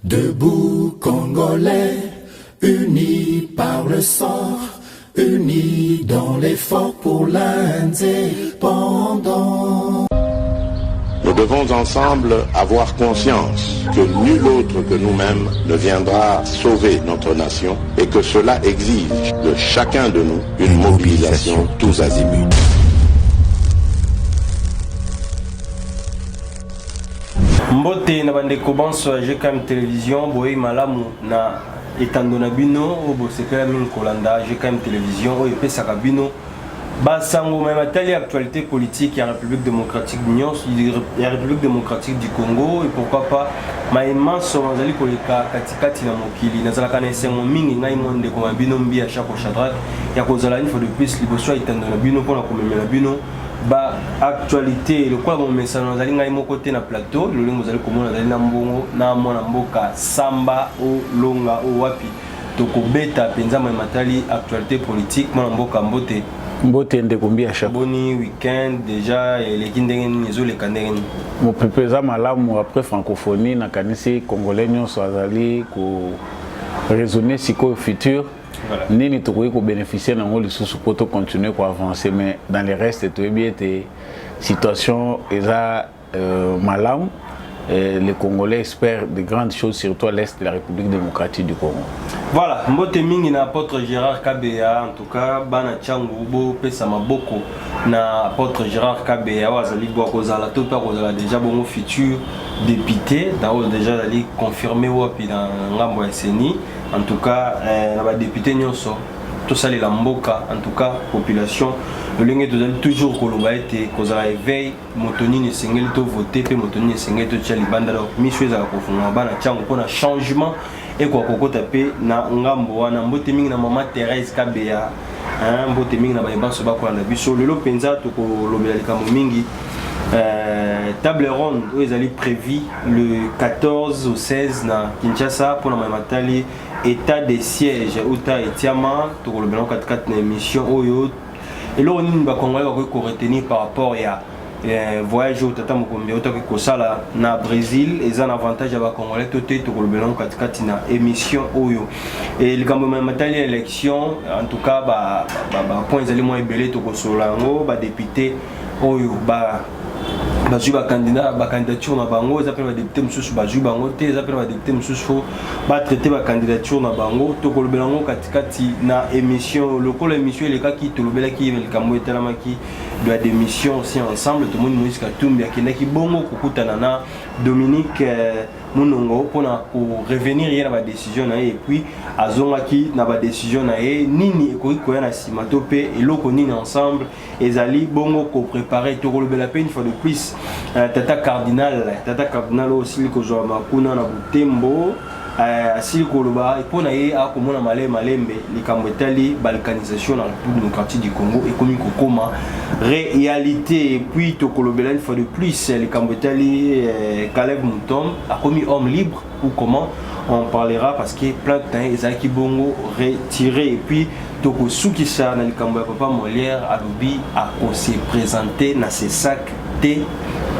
Debout Congolais, unis par le sang, unis dans l'effort pour l'indépendance. Nous devons ensemble avoir conscience que nul autre que nous-mêmes ne viendra sauver notre nation et que cela exige de chacun de nous une mobilisation tous azimuts. Mbote na bande kobanso GKM Télévision boye malamu na etandona bino obo sekela min kolanda GKM Télévision o epesaka bino basango même telle actualité politique ya République démocratique ya République démocratique du Congo et pourquoi pas maïman somazali koleka katikati na mokili nazalaka na esengo mingi ngai monde ko bino mbi ya chako Shadrach ya kozala une fois de plus liboso etandona bino pona komemela bino ba actualité le quoi mon message nous allons aller mon côté na plateau le lingo allez comment on allait na mbongo na mwana mboka samba o longa o wapi toko beta penza matali actualité politique mwana mboka mbote ndekumbia à chaque boni week-end déjà les kindengeni nezo les kandengeni mon pepeza malamu après francophonie na kanisi congolais nyonso azali ko raisonner siko futur. Voilà. Nini tokoki ko bénéficier nango lisusu pour continuer à avancer mais dans les restes tout bien des situations eza malam les Congolais espèrent de grandes choses surtout à l'est de la République démocratique du Congo. Voilà, mbote mingi na apôtre Gérard Kabea en tout cas bana changu bo pesa maboko na apôtre Gérard Kabea wazali bo kozala to pa kozala déjà bon futur député dans déjà ali confirmé wapi dans ngambo ya Seni. En tout cas, les députés nyonso, tout ça les lamboka, en tout cas, population, le lingue est toujours colobaïté, cause à éveil, motoni ne singel to voter, puis motoni ne singel to tchali banda donc misouez à la confondre, bana tchango pour un changement et quoi qu'on tapé na ngambo na mbote mingi na maman Thérèse Kabea, mbote mingi na baïban soba kwa na biso, le lopenza to kolobela likamo mingi. Table ronde où ils allaient prévu le 14 au 16 na Kinshasa pour la matali état de siège où ta etiama tout le blanc 4 na émission oyo et là on va congolais va retenir par rapport à voyage au tata mokombe auto que sala na Brésil et un avantage à congolais tout le blanc 4 na émission oyo et le gambo matali élection en tout cas ba point ils allaient moins belé to ko solango ba député oyo ba bazu ba candidat ba candidature na bango za pe ba député mususu bazu bango te za pe ba député mususu ba traiter ba candidature na bango to kolobelango katikati na émission lokola émission le ka ki to lobela ki le kambo etalama ki de la démission aussi ensemble tout le monde Moïse Katumbi akenda ki bongo kokutana na Dominique Munongo pour revenir hier na ba décision na et puis azonga ki na ba décision na e nini ekoki koya na simatope et loko nini ensemble ezali bongo ko préparer to kolobela pe une fois de plus tata cardinal aussi ko zo makuna na butembo asili koloba et pour na ye a komona malembe likambo etali balkanisation na République démocratique du Congo et comme kokoma réalité et puis to kolobela une fois de plus likambo etali Caleb Mutombo a commis homme libre ou comment on parlera parce que plein de temps ezaki bongo retiré et puis toko sukisa na likambo ya papa Molière alobi a se présenter na ces sacs té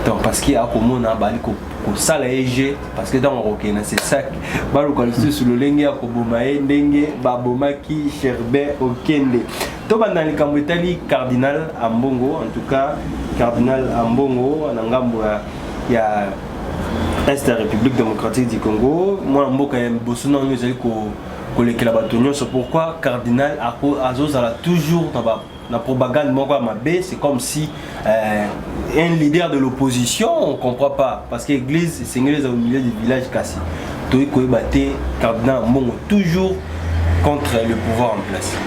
donc parce qu'il a komona baliko ko sala EG parce que dans OK na ces sacs baluka sur le lenge ya kobomae ndenge babomaki Sherbet Okende to banda likambo etali cardinal Ambongo en tout cas cardinal Ambongo na ngambo ya Est de la République démocratique du Congo moi mboka ya bosuna nous ezali ko lekela bato nyonso pourquoi cardinal azozala toujours na propagande moko mabe c'est comme si un leader de l'opposition on comprend pas parce que l'église c'est au milieu du village kasi toi ko batté cardinal Mbongo toujours contre le pouvoir en place.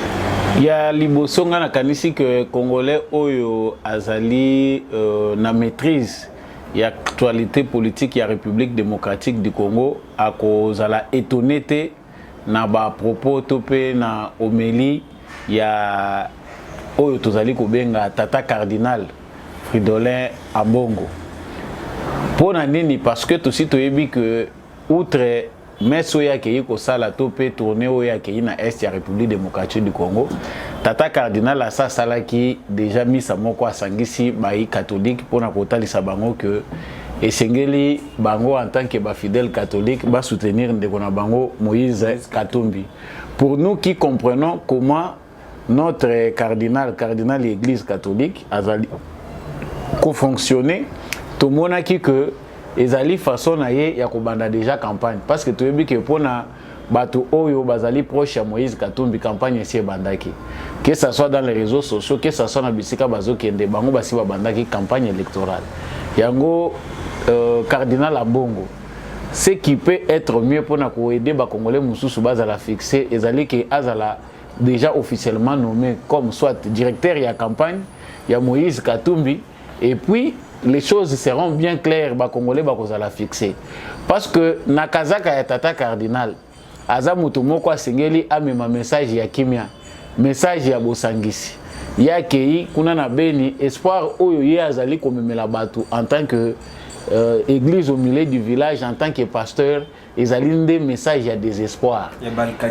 Il y a libosonga na kanisi que congolais oyo azali na maîtrise il y a actualité politique il y a République démocratique du Congo à cause à la étonnité na ba propos topé na homélie il y a oyo tozali kobenga tata cardinal Fridolin Ambongo pona nini parce que aussi toyebi que outre meso ya ke ko sala topé tourner oya ke na est ya République démocratique du Congo tata cardinal asa sala ki déjà mis sa moko asangisi bayi catholique pona kotalisa bango que et sengeli bango en tant que fidèle catholique va soutenir ndeko na bango Moïse Katumbi. Pour nous qui comprenons comment notre cardinal de l'église catholique a fonctionné, tout le monde a dit que ezali façon na ye ya kobanda déjà campagne parce que tu as que pona bato oyo bazali proche à Moïse Katumbi campagne ici bandaki, que ça soit dans les réseaux sociaux, que ça soit na bisika bazo kende bango basi ba bandaki campagne électorale yango cardinal Ambongo. Ce qui peut être mieux pour nous aider les Congolais mususu bazala fixé ezali que azala déjà officiellement nommé comme soit directeur de la campagne, il y a Moïse Katumbi, et puis les choses seront bien claires, les Congolais vont la fixer. Parce que Nakazaka ya tata cardinal, aza mutu moko asengeli amema message ya kimia, message ya bosangisi. Ya kei kuna na beni espoir oyo ye azali komemela batu en tant que église au milieu du village, en tant que pasteur, ils ont des messages à désespoir.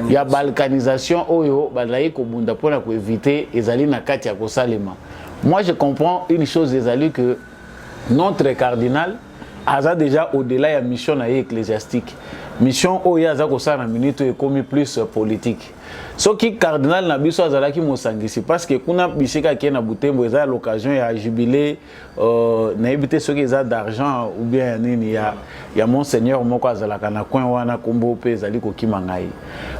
Il y a balkanisation oyo balaye ko bunda pona ko éviter ezali na kati ya kosalema. Moi je comprends une chose ezali que notre cardinal a déjà au-delà de la mission ecclésiastique. Mission oyo aza ko sala na minute ekomi plus politique. Ce qui cardinal na biso azalaki mosangisi parce que kuna bisika ki na Butembo eza l'occasion ya jubilé na ebité ce qui eza d'argent ou bien nini ya monseigneur moko azalaka na coin wana kombo pe ezali ko kimangai.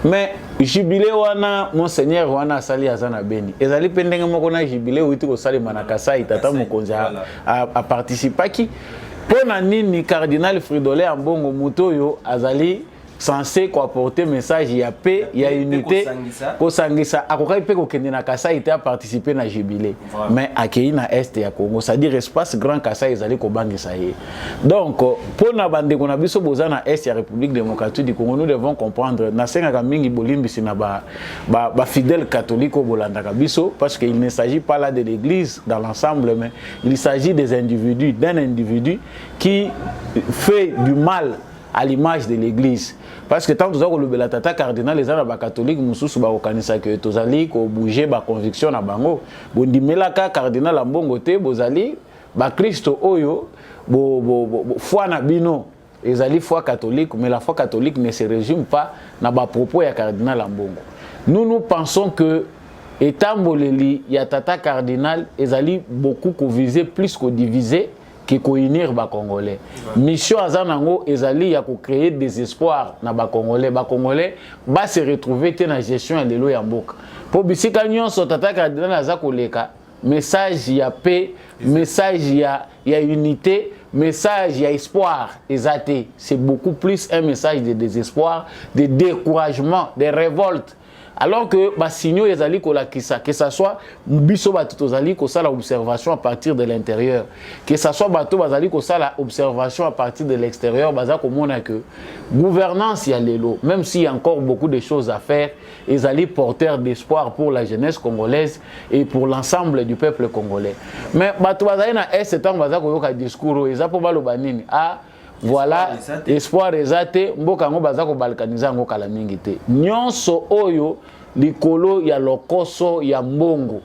Mais jubilé wana monseigneur wana asali azana beni. Ezali pendenge moko na jubilé uti ko sali manakasa itata mokonzi a participaki. Pona nini cardinal Fridolin Ambongo Mutoyo azali censé apporter message ya paix, ya unité, ko sangisa akokai pe ko kende na Kasai ite a participer na jubilé. Mais akei na est ya Congo, c'est-à-dire espace grand Kasai ezali ko bangisa ye. Donc pona bande ko na biso boza na est ya République démocratique du Congo, nous devons comprendre na senga ka mingi bolimbisi na ba fidèle catholique au bolanda ka biso parce qu'il ne s'agit pas là de l'église dans l'ensemble mais il s'agit des individus, d'un individu qui fait du mal à l'image de l'église. Parce que tant que nous avons tata cardinal, les gens catholiques, nous sommes que tozali ko bouger ba conviction na bango. Bondi melaka cardinal Ambongo te bozali ba Christo oyo foi na bino. Ezali foi catholique, mais la foi catholique ne se résume pas na ba propos ya cardinal Ambongo. Nous pensons que étant boleli ya tata cardinal, ezali beaucoup ko viser plus que diviser. Qui unir ba Congolais. Mission azanango ezali ya ko créer des espoirs na ba Congolais. Ba Congolais ba se retrouver te na gestion ya lelo ya mboka. Po bisika nyonso tata cardinal azako leka message ya paix, message ya unité, message ya espoir ezate. C'est beaucoup plus un message de désespoir, de découragement, de révolte. Alors que les signaux ezali kolakisa que ça soit biso bato tozali ko sala observation à partir de l'intérieur, que ça soit bato bazali ko sala observation à partir de l'extérieur, baza komona que gouvernance ya lelo, même s'il y a encore beaucoup de choses à faire, ezali porteur d'espoir pour la jeunesse congolaise et pour l'ensemble du peuple congolais. Mais bato bazali na est temps baza ko yoka discours eza po baloba nini voilà espoir ezate mboka ngo baza ko balkaniza ngo kala mingi te nyonso oyo likolo ya lokoso ya mbongo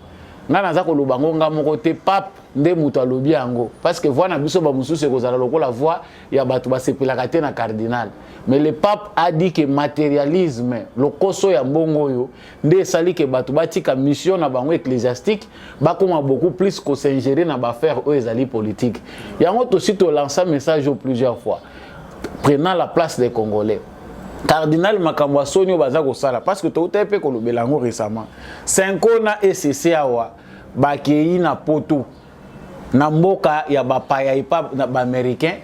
nga naza ko loba ngo nga moko te pape nde mutu alobi yango parce que voix na biso ba mususu ekozala lokola voix ya bato basepelaka te na cardinal. Mais le pape a dit que matérialisme lokoso ya mbongo oyo nde esali ke bato batika mission na bango ecclésiastique bakoma beaucoup plus ko s'ingérer na ba faire oyo ezali politique. Yango aussi to lancer message plusieurs fois prenant la place des Congolais. Cardinal Makambo Sonio baza ko sala parce que to tepe ko lobela ngo récemment 5 na ECC awa bakei na poto na mboka ya bapaya ipa na ba américain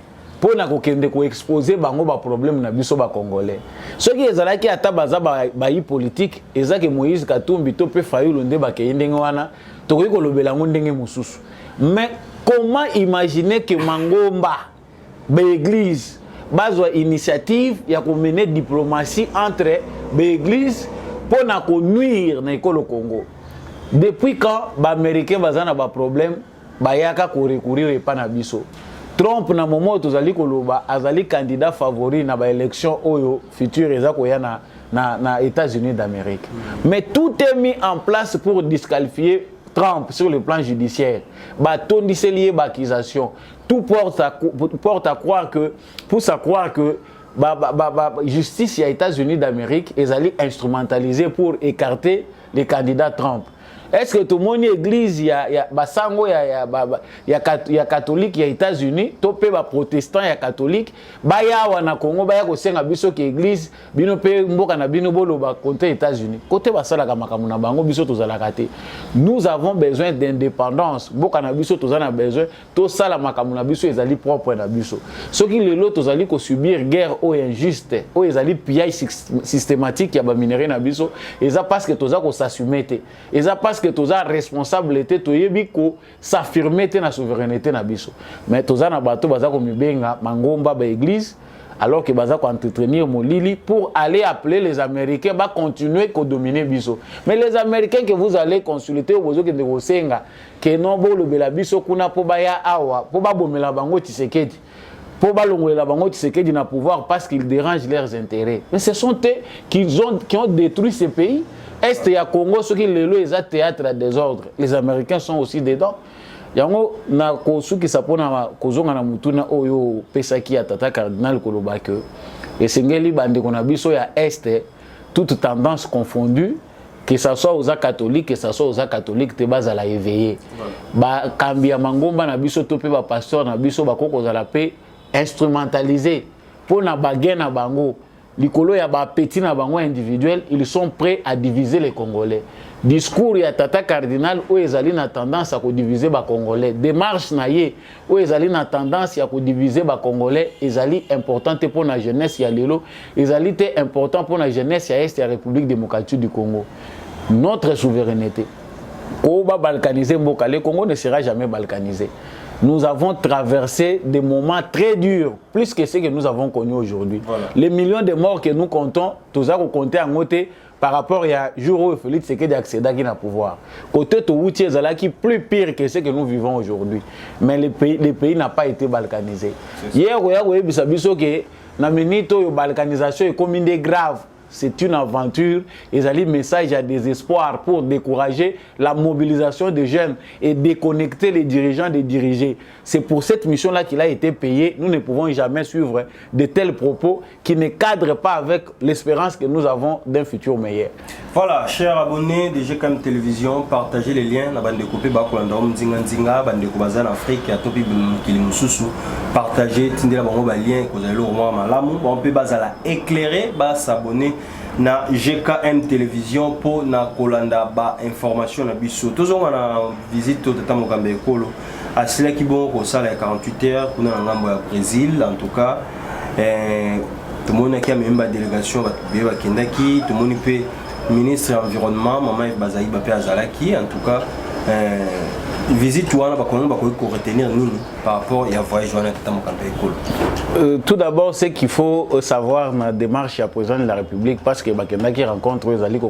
pour na ko kende ko exposer bango ba problème na biso ba congolais. Ce qui ezalaki ata baza ba politique ezaki Moïse Katumbi to pe Fayulu nde bakei ndenge wana to ko lobela ngo ndenge mususu. Mais comment imaginer que Mangomba ba église bazwa initiative ya ko mener diplomatie entre l'église pour na ko nuire na ekolo Congo. Depuis quand ba américain bazana ba problème bayaka ko recourir pa na biso. Trump na moment tozali koloba azali candidat favori na ba élection oyo future ezako ya na États-Unis d'Amérique. Mais tout est mis en place pour disqualifier Trump sur le plan judiciaire. Ba tondiselier ba accusation tout porte à croire que, pousse à croire que justice aux États-Unis d'Amérique est allée instrumentaliser pour écarter les candidats Trump. Est-ce que tout le monde église il y a catholique il y a États-Unis topé ba protestant il y a catholique ba ya wana Congo ba ya ko senga biso ki église bino pe mboka na bino bolo ba côté États-Unis côté ba sala ka makamu na bango biso tozala kate. Nous avons besoin d'indépendance mboka na biso tozana besoin to sala makamu na biso ezali propre na biso soki lelo tozali ko subir guerre o injuste o ezali pillage systématique ya ba minerai na biso eza parce que toza ko s'assumer te eza parce que toza responsabilité toyebi ko s'affirmer te na souveraineté na biso mais toza na bato baza ko mibenga mangomba ba église alors que baza ko entretenir molili pour aller appeler les Américains ba continuer ko dominer biso mais les Américains que vous allez consulter bozo ke ndeko senga que non bo lobela biso kuna po ba ya awa po ba bomela bango Tshisekedi po ba longolela bango Tshisekedi na pouvoir parce qu'ils dérangent leurs intérêts mais ce sont eux qui ont détruit ce pays. Est ya Congo ce qui lelo est un théâtre à désordre. Les Américains sont aussi dedans. Yango na kosuki sapona kozonga na mutuna oyo pesaki ya tata cardinal koloba que esengeli bande kona biso ya est toute tendance confondue que ça soit aux catholiques que ça soit aux catholiques te bazala éveillé. Ba kambia mangomba na biso to pe ba pasteur na biso ba koko zala pe instrumentaliser pour na bagué na bango. Likolo ya ba petit na bango individuel, ils sont prêts à diviser les Congolais. Discours ya tata cardinal où ezali na tendance à diviser ba Congolais. Démarche na ye où ezali na tendance à diviser ba Congolais, ezali importante pour la jeunesse ya lelo, ezali te important pour la jeunesse ya est ya République démocratique du Congo. Notre souveraineté. Ko ba balkaniser mboka, le Congo ne sera jamais balkanisé. Nous avons traversé des moments très durs, plus que ce que nous avons connu aujourd'hui. Voilà. Les millions de morts que nous comptons, tous à compter en côté par rapport à jour où Félix Tshisekedi accéda à le pouvoir. Côté Tououti, qui plus pire que ce que nous vivons aujourd'hui. Mais le pays n'a pas été balkanisé. Hier, vous avez vu que la balkanisation est comme une grave. C'est une aventure. Ils ont un message à désespoir pour décourager la mobilisation des jeunes et déconnecter les dirigeants des dirigés. C'est pour cette mission-là qu'il a été payé. Nous ne pouvons jamais suivre de tels propos qui ne cadrent pas avec l'espérance que nous avons d'un futur meilleur. Voilà, chers abonnés de GKM Télévision, partagez les liens. Partagez, on peut éclairer, s'abonner na GKM Télévision pour na kolanda ba information na biso. Toujours on a visite de Tamokambe Ekolo. À cela qui bon au salle 48 heures pour na ngambo ya Brésil en tout cas. Tout le monde qui a même ba délégation ba kendaki, tout le monde peut ministre de l'environnement maman Bazaï ba Azalaki en tout cas visite wana ba kono ba ko retenir nous par rapport à voyage wana Tamokambe Ekolo. Tout d'abord, c'est qu'il faut savoir dans la démarche à président de la République parce que qui rencontre les alliés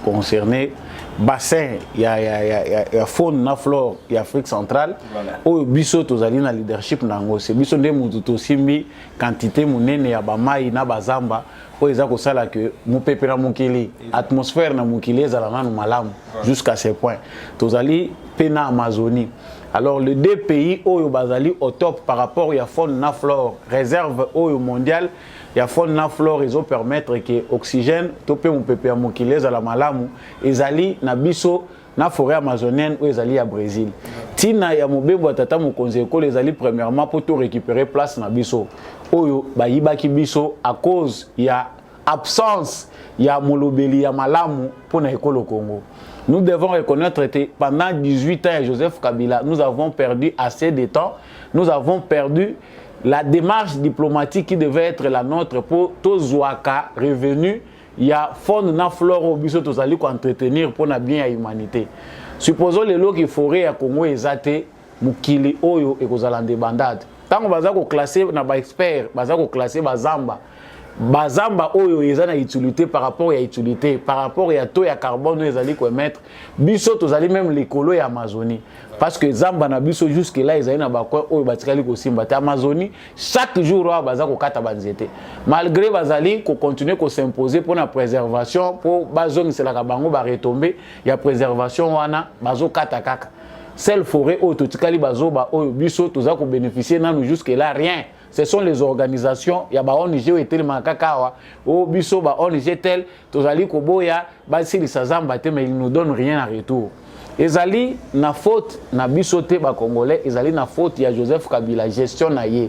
concernés bassin, il y a faune, la flore, il y a Afrique centrale. Au biso aux alliés na leadership nango, c'est biso de mututo simbi quantité munene ya bamai na bazamba. Pour les accords que mon peuple na mukili, atmosphère na mukili ezalana no malamu jusqu'à ce point. Tous alliés pena Amazonie. Alors les deux pays où bazali au top par rapport à faune na flore réserve au mondial ya faune na flore ils ont permettre que oxygène topé mon pépé mokilé za la malamu ezali na biso na forêt amazonienne où ezali à Brésil. Tina ya mobembo tata mokonzi ko les ali premièrement pour tout récupérer place na biso. Oyo bayibaki biso à cause ya absence ya molobeli ya malamu pour na ekolo Congo. Nous devons reconnaître que pendant 18 ans, Joseph Kabila, nous avons perdu assez de temps. Nous avons perdu la démarche diplomatique qui devait être la nôtre pour tous Ouaka revenus. Il y a faune na flore au biso tous allés entretenir pour na bien à l'humanité. Supposons les lots qui forêt à Congo ezate mukili oyo et kozalande bandade. Tant qu'on va classer na ba expert, baza ko classer bazamba. Bazamba oyo ezana utilité par rapport à utilité par rapport à taux ya carbone nous allons émettre biso tous allons même l'écolo et Amazonie parce que zamba na biso jusque là ezali na bakwa oyo batikali ko simba ta Amazonie chaque jour wa baza ko kata banzete malgré bazali ko continuer ko s'imposer pour la préservation pour bazong c'est la bango ba retomber ya préservation wana bazo kata kaka Celle forêt autotikali bazoba oyo biso toza ko bénéficier nanu jusque là rien. Ce sont les organisations, il y a ba ONG ou tel makakawa, o biso ba ONG tel, tozali ko boya, ba si les sazamba te mais ils nous donnent rien en retour. Ezali na faute na biso te ba congolais, ezali na faute ya Joseph Kabila gestion na ye.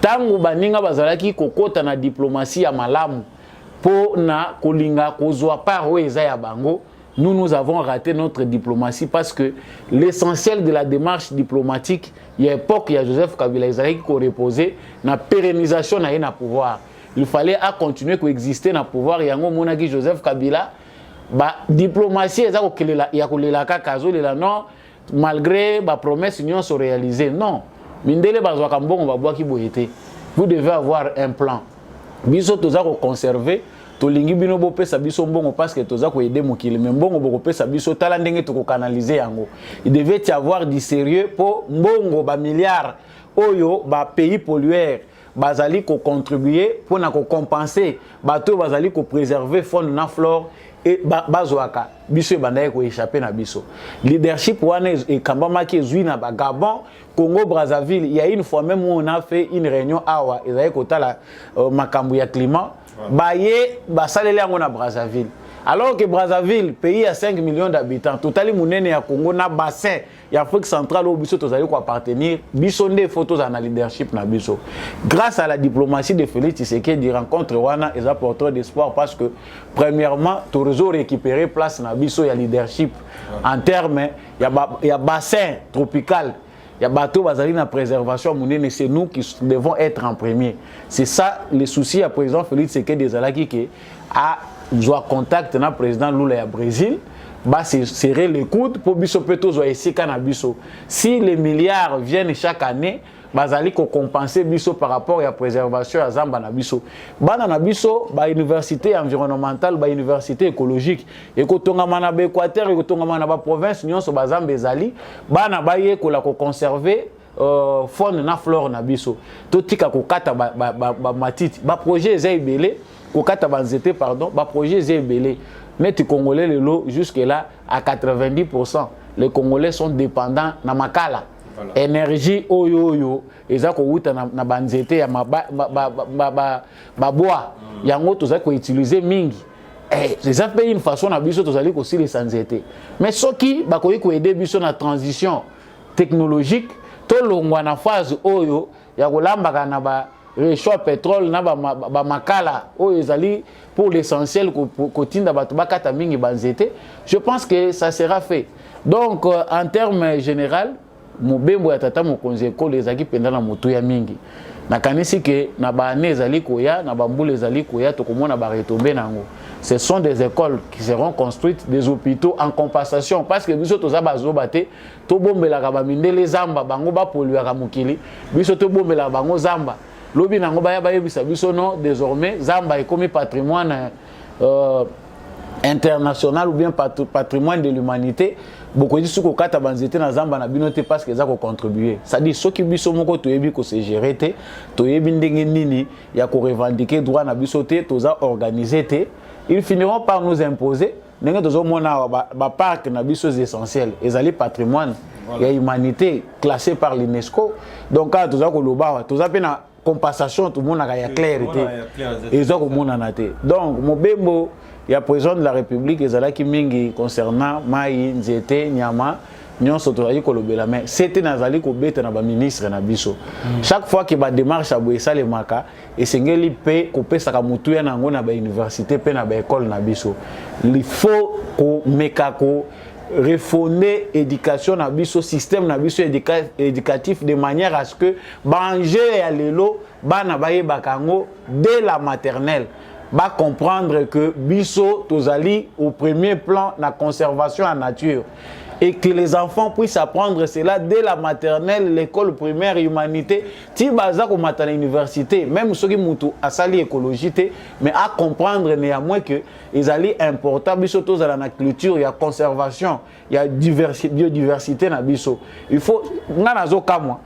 Tangu baninga bazalaki kokota na diplomatie ya malamu po na kolinga kozwa par o eza ya bango. Nous avons raté notre diplomatie parce que l'essentiel de la démarche diplomatique, il y a époque, il y a Joseph Kabila qui reposait na pérennisation na pouvoir. Il fallait continuer à exister na pouvoir. Il y a un Joseph Kabila, ba diplomatie non malgré ba promesse union se réaliser. Non, mindele bazwa kambongo babwa ki boyete. Vous devez avoir un plan. Biso toza ko conserver tolingi bino bo pesa biso mbongo parce que toza ko aider mokili mais mbongo boko pesa biso tala ndenge to ko canaliser yango. Il devait y avoir du sérieux pour mbongo ba milliards oyo ba pays pollueurs bazali ko contribuer pour na ko compenser bato bazali ko préserver faune na flore et bazwaka biso bandaye ko échapper na biso. Leadership wana et kambama ki ezui na ba Gabon, Congo Brazzaville, il y a une fois même où on a fait une réunion awa ezali ko tala makambu ya climat. Baye basaleli yango na Brazzaville. Alors que Brazzaville, pays à 5 millions d'habitants, totali munene ya Congo na bassin ya Afrique centrale au biso tozali ko appartenir, biso nde photos na leadership na biso. Grâce à la diplomatie de Félix Tshisekedi rencontre wana est porteur d'espoir parce que premièrement, to réseau récupérer place na biso ya leadership en termes ya bassin tropical. Il y a bateau bazali na préservation munene, c'est nous qui devons être en premier. C'est ça le souci à président Félix Tshisekedi Ezalaki qui a joué contact na président Lula ya Brésil, bah serrer les coudes pour biso peto zo esika na biso. Si les milliards viennent chaque année, bazali ko compenser biso par rapport à la préservation à Zamba na biso. Bana na biso ba université environnementale, ba université écologique. Et ko tonga mana ba Équateur, ko tonga mana ba province nyonso ba Zamba ezali, bana ba ye ko la ko conserver faune na flore na biso. To tika ko kata ba matiti, ba projet eza ebele, ko kata ba nzete pardon, ba projet eza ebele. Mais les Congolais le lot jusque là à 90%, les Congolais sont dépendants na makala. Voilà. Énergie oyo eza ko wuta na banzete ya bois yango toza ko utiliser mingi ça fait une façon na biso tozali ko sili sanzete mais soki bakoyi ko aider biso na transition technologique to longwa na phase oyo ya kolambaka na ba réchaud pétrole na ba makala oyo ezali pour l'essentiel ko tinda bato bakata mingi banzete. Je pense que ça sera fait. Donc en termes général mobembo ya tata mokonzi ekolo ezaki penda na moto ya mingi nakanisi ke na baane ezali koya na bambula ezali koya tokomona ba retomber nango. Ce sont des écoles qui seront construites, des hôpitaux en compensation parce que biso toza bazoba te to bombela ka ba mindele zamba bango ba polluer ka mokili biso to bombela bango zamba lobi nango ba ya ba yebisa biso non désormais zamba est comme patrimoine international ou bien patrimoine de l'humanité. Beaucoup de gens qui ont banzete na zamba na binote parce que ça ko contribuer. Ça dit ceux qui biso moko to yebi ko se gérer te, to yebi ndenge nini ya ko revendiquer droit na biso te, to za organiser te, ils finiront par nous imposer ndenge tozo mona ba parc na biso essentiel, ezali patrimoine ya humanité classé par l'UNESCO. Donc quand toza ko loba, toza pe na compensation tout le monde a clarté. Et ça ko mona na te. Donc mobembo il y a président de la République ezalaki mingi concernant mai nzete nyama nyonso tozali kolobela mais c'était nazali ko beta na ba ministre na biso chaque fois que ba démarche aboye salemaka esengeli pe ko pesa ka mutu ya nango na ba université pe na ba école na biso il faut ko meka ko refonder éducation na biso système na biso éducatif de manière à ce que banger ya lelo bana baye bakango dès la maternelle va comprendre que biso tozali au premier plan la conservation en nature et que les enfants puissent apprendre cela dès la maternelle, l'école primaire, humanité, ti baza ko matana université, même ceux qui mutu asali écologité, mais à comprendre néanmoins que ils allaient important biso tozala na culture, il y a conservation, il y a biodiversité na biso. Il faut ngana zo kamwa.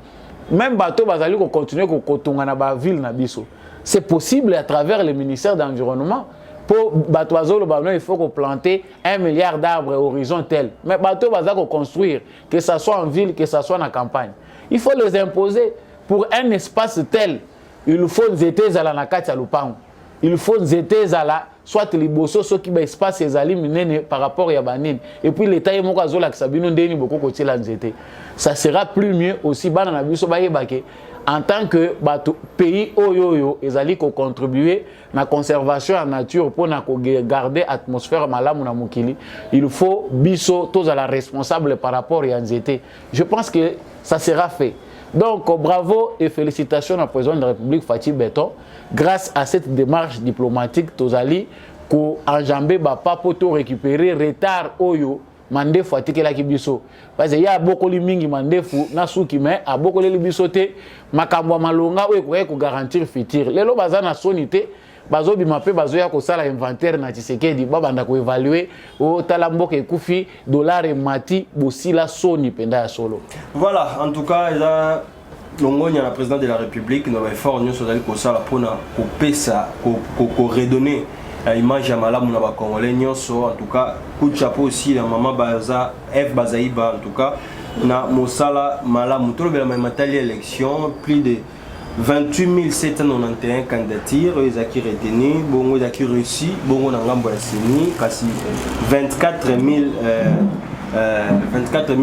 Même bateau bazali ko continuer ko kotonga na ba ville na biso. C'est possible à travers le ministère de l'Environnement. Pour Batoiseau, il faut qu'on plante 1 milliard d'arbres à horizon tel. Mais Bateau va construire, que ce soit en ville, que ce soit en campagne. Il faut les imposer pour un espace tel. Il faut nous aider à la nakati à l'upang. Il faut nous aider à la soit les bossos ceux qui ont espace et les par rapport à Yabanine. Et puis l'État est mon cas là que Sabino Ndeni beaucoup côté la nzete. Ça sera plus mieux aussi banana biso ba yebake. En tant que pays oyoyo, ils allaient contribuer à la conservation de la nature pour garder l'atmosphère malamu na mukili. Il faut biso tous à la responsable par rapport à Yanzete. Je pense que ça sera fait. Donc bravo et félicitations au président de la République Fatih Beton. Grâce à cette démarche diplomatique, Tozali ko enjambé pas pour récupérer retard oyo. Mande Fatih la kibiso parce qu'il y a beaucoup de mingi mande fu na suki mais a beaucoup de bisote makambo malonga ko garantir futur lelo bazana sonité bazo bimape bazo ya ko sala inventaire na Tshisekedi babanda ko évaluer o tala mboka ekufi dollar et mati bosila soni penda ya solo. Voilà, en tout cas là longonya la président de la République no effort nyo sozali ko sala pona ko pesa ko redonner l'image à Malamu na ba Congolais nyonso. En tout cas coup de chapeau aussi la maman Baza F Bazaïba, en tout cas na Mosala Malamu to le matali élection plus de 28 791 candidatures ils ont retenu bongo ils ont reçu bongo na ngambo ya sini kasi 24 000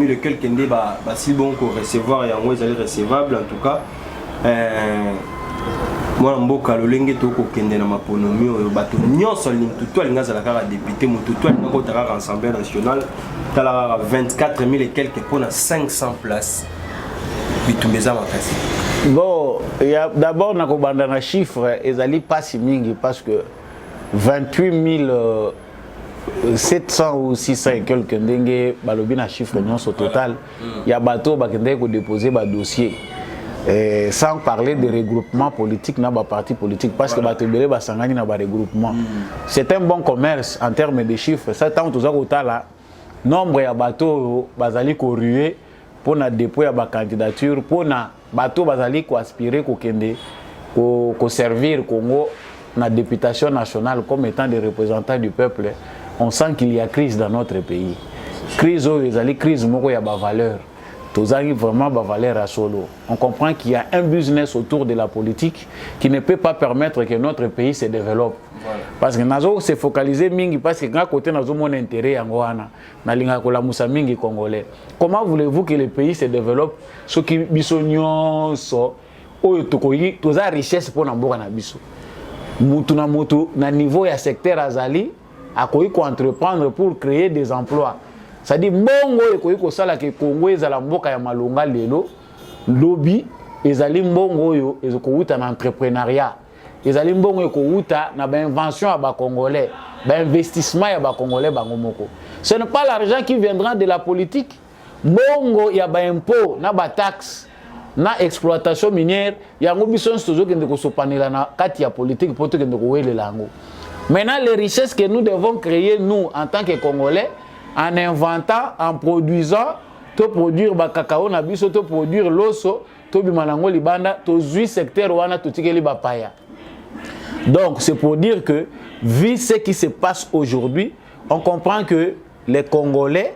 et quelques ndé ba si bon ko recevoir et en ils allaient recevable en tout cas moi mboka lolenge to ko kende na maponomi oyo bato nyonso lintutu alinga za la kara député mututu alinga ko tara Assemblée nationale tala 24 000 et quelques pour 500 places bitumeza makasi. Bon, d'abord na ko banda na chiffre ezali pas si mingi parce que 28 700 ou 600 et quelques ndenge balobi na chiffre nyonso total ya bato bakende ko déposer ba dossier. Sans parler de regroupement politique dans les partis politiques parce que les basangani na ba regroupement c'est un bon commerce en termes de chiffres. Ça tant tout ça là nombre ya bateaux bazali ko ruer pour na dépôt ya ba candidature pour na bateaux bazali ko aspirer ko kende ko servir Congo na députation nationale comme étant des représentants du peuple. On sent qu'il y a crise dans notre pays. Crise bazali crise moko ya ba valeur. Tous arrivent vraiment à valeur à solo. On comprend qu'il y a un business autour de la politique qui ne peut pas permettre que notre pays se développe. Voilà. Parce que nous se focaliser mingi parce que quand côté nous mon intérêt en Goana, na linga ko la musa mingi congolais. Comment voulez-vous que le pays se développe ce qui bisonyon so oyo tokoyi toza richesse pour na mboka na biso. Mutu na niveau ya secteur azali akoyi ko entreprendre pour créer des emplois. Ça dit mbongo ekoyiko sala ke Congo ezala mboka ya malonga lelo lobby ezali mbongo yo ezokouta na entrepreneuriat ezali mbongo ekouta na ba invention ya ba congolais ba investissement ya ba congolais bango moko. Ce n'est pas l'argent qui viendra de la politique. Mbongo ya ba impôt na ba taxe na exploitation minière yango biso nsozo kende ko sopanela na kati ya politique pour to kende ko welela yango. Maintenant les richesses que nous devons créer nous en tant que Congolais en inventant, en produisant, to produire ba cacao na biso, to produire l'osso, to bimanango libanda, to 8 secteurs wana to tikeli ba paya. Donc c'est pour dire que vu ce qui se passe aujourd'hui, on comprend que les Congolais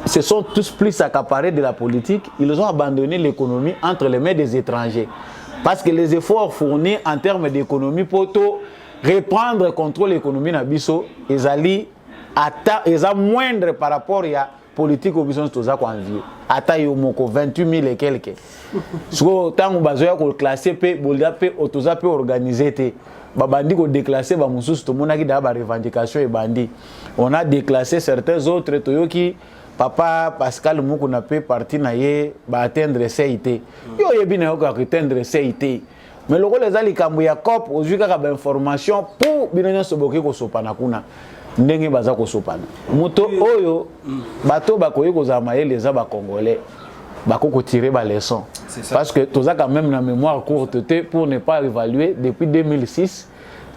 se sont tous plus accaparés de la politique, ils ont abandonné l'économie entre les mains des étrangers. Parce que les efforts fournis en termes d'économie pour reprendre le contrôle de l'économie na biso, ils allaient ils ont moindre par rapport à la politique au besoin de tout ça qu'on vit. Ata yomoko 28 000 et quelques. So tant on bazoya ko classer pe bolda pe otoza pe organiser te. Babandi ko déclasser ba mususu to monaki da ba revendication et bandi. On a déclassé certains autres toyoki papa Pascal Moukou na pe parti na ye ba atteindre CIT. Yo yebi na ko atteindre CIT. Mais le rôle les ali kambu ya COP aujourd'hui ka ba information pour binonyo soboki ko sopana kuna. Ndenge baza ko sopana moto oyo bato bakoyi kozama les aba congolais bako tirer ba leçon parce que toza quand même na mémoire courte pour ne pas évaluer depuis 2006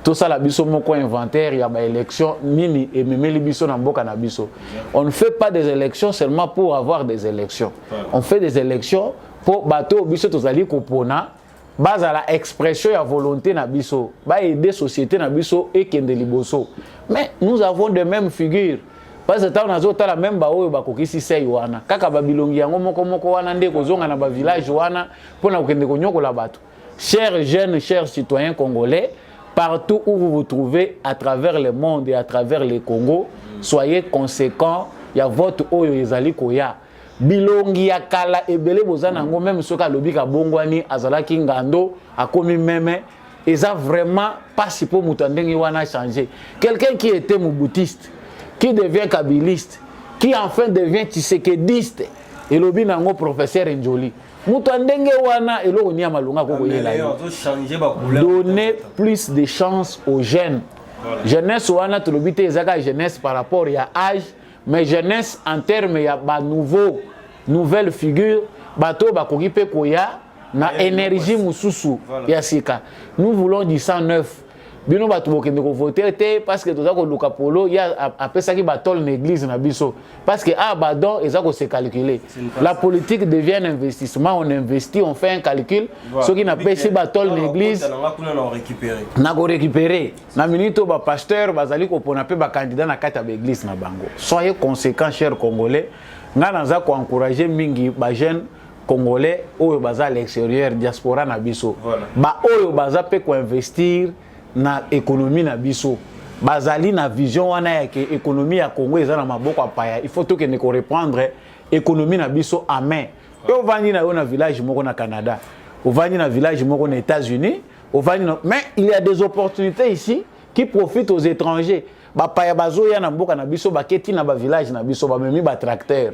tout ça la biso moko inventaire ya ba élection nini et memeli biso na mboka na biso. On ne fait pas des élections seulement pour avoir des élections, on fait des élections pour bato biso tozali ko pona base à la expression ya volonté na biso ba aider société na biso et kende liboso. Mais nous avons de mêmes figures parce que tant nazo tala même ba oyo bakokisi sei wana kaka babilongi yango moko wana nde kozonga na ba village wana pona kokende konyokola bato. Chers jeunes, chers citoyens congolais, partout où vous vous trouvez à travers le monde et à travers le Congo, soyez conséquents, il y a votre oyo ezali koya. Bilongi ya kala ebele bozana ngo même soka lobika bongwani azalaki ngando akomi meme eza vraiment pas si pour mutandenge wana changer. Quelqu'un qui était moubutiste, qui devient kabiliste, qui enfin devient tshisekediste et lobi nango professeur Njoli. Mutandenge wana eloko ni amalunga koko yela. Donner plus de chance aux jeunes. Voilà. Jeunesse wana to lobite ezaka jeunesse par rapport à âge, mais jeunesse en termes ya ba nouvelle figure bato bakoki pe koya na énergie mususu ya sika. Nous voulons du sang neuf. Bino bato bokende ko voter te parce que toza ko luka polo ya apesa ki batol na église na biso parce que badon ezako se calculer. La politique devient un investissement, on investit, on fait un calcul, ce qui n'a pas si batol na église na ko récupérer. Na minute ba pasteur bazali ko pona pe ba candidat na kata ba église na bango. Soyez conséquents chers congolais. Nga naza ko encourager mingi ba jeunes congolais oyo baza à l'extérieur diaspora na biso. Ba oyo baza pe ko investir na économie na biso bazali na vision wana ya ke économie ya Congo eza na maboko apaya il faut to que ne ko reprendre économie na biso en main. Yo vandi na yo na village moko na Canada, au vandi na village moko na États-Unis, au vandi na... mais il y a des opportunités ici qui profitent aux étrangers. Ba paya bazo ya na mboka na biso baketi na ba village na biso ba memi ba tracteur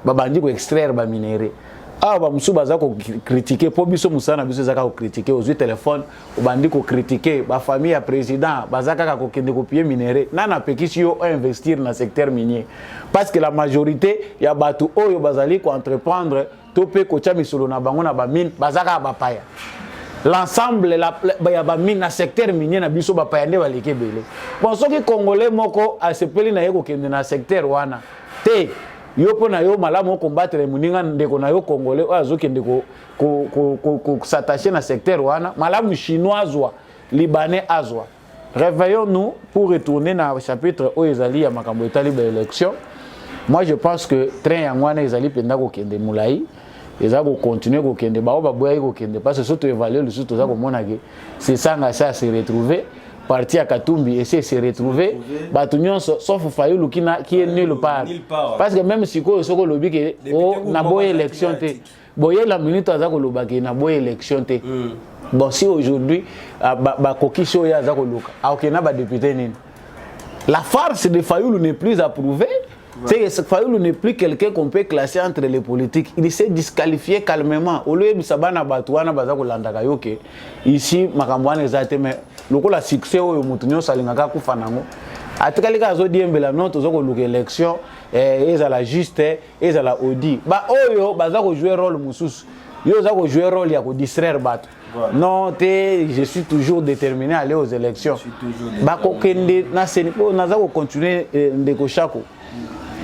ba bandi ko extraire ba minerai. Ba musu baza ko critiquer po biso musana biso zaka ko critiquer aux téléphone obandi ko critiquer ba famille ya président bazaka ka ko kende copier minerai nana pekisi yo investir na secteur minier parce que la majorité ya batu oyo bazali ko entreprendre to pe ko cha misolo na bango na ba mine bazaka ba paya l'ensemble ya ba mine na secteur minier na biso ba paya nde baleke belé bon soki congolais moko a sepeli na yeko kende na secteur wana te yo pona yo malamu combattre muninga ndeko na yo congolais azokende ko s'attacher na secteur wana malamu chinois wa libanais azwa. Réveillons-nous pour retourner dans le chapitre où ezali ya makambo etali ba élection. Moi je pense que train yangwana ezali penda ko kende mulai ezali ko continuer ko kende ba boya ko kende parce que surtout évaluer le surtout za ko mona que c'est ça nga se retrouver parti à Katumbi et se retrouver batunion sauf Fayulu qui est nulle part parce que même si ko soko lobi que na boye élection te boye la minute za ko lobaki na boye élection te bon si aujourd'hui ba kokisho ya za ko luka akena ba député nini la farce de Fayulu n'est plus approuvée. C'est que Fayulu n'est plus quelqu'un qu'on peut classer entre les politiques. Il s'est disqualifié calmement. Au lieu de sabana batouana bazako landaka yoke. Ici makamwana ezate mais lokola succès oyo mutunyo salingaka kufanango. Atikalika zo diembela non tozoko luka élection ezala juste ezala audi. Ba oyo bazako jouer rôle mususu. Yo zako jouer rôle ya ko distraire bato. Non, je suis toujours déterminé à aller aux élections. Ba kokende na seni po nazako continuer ndeko chako.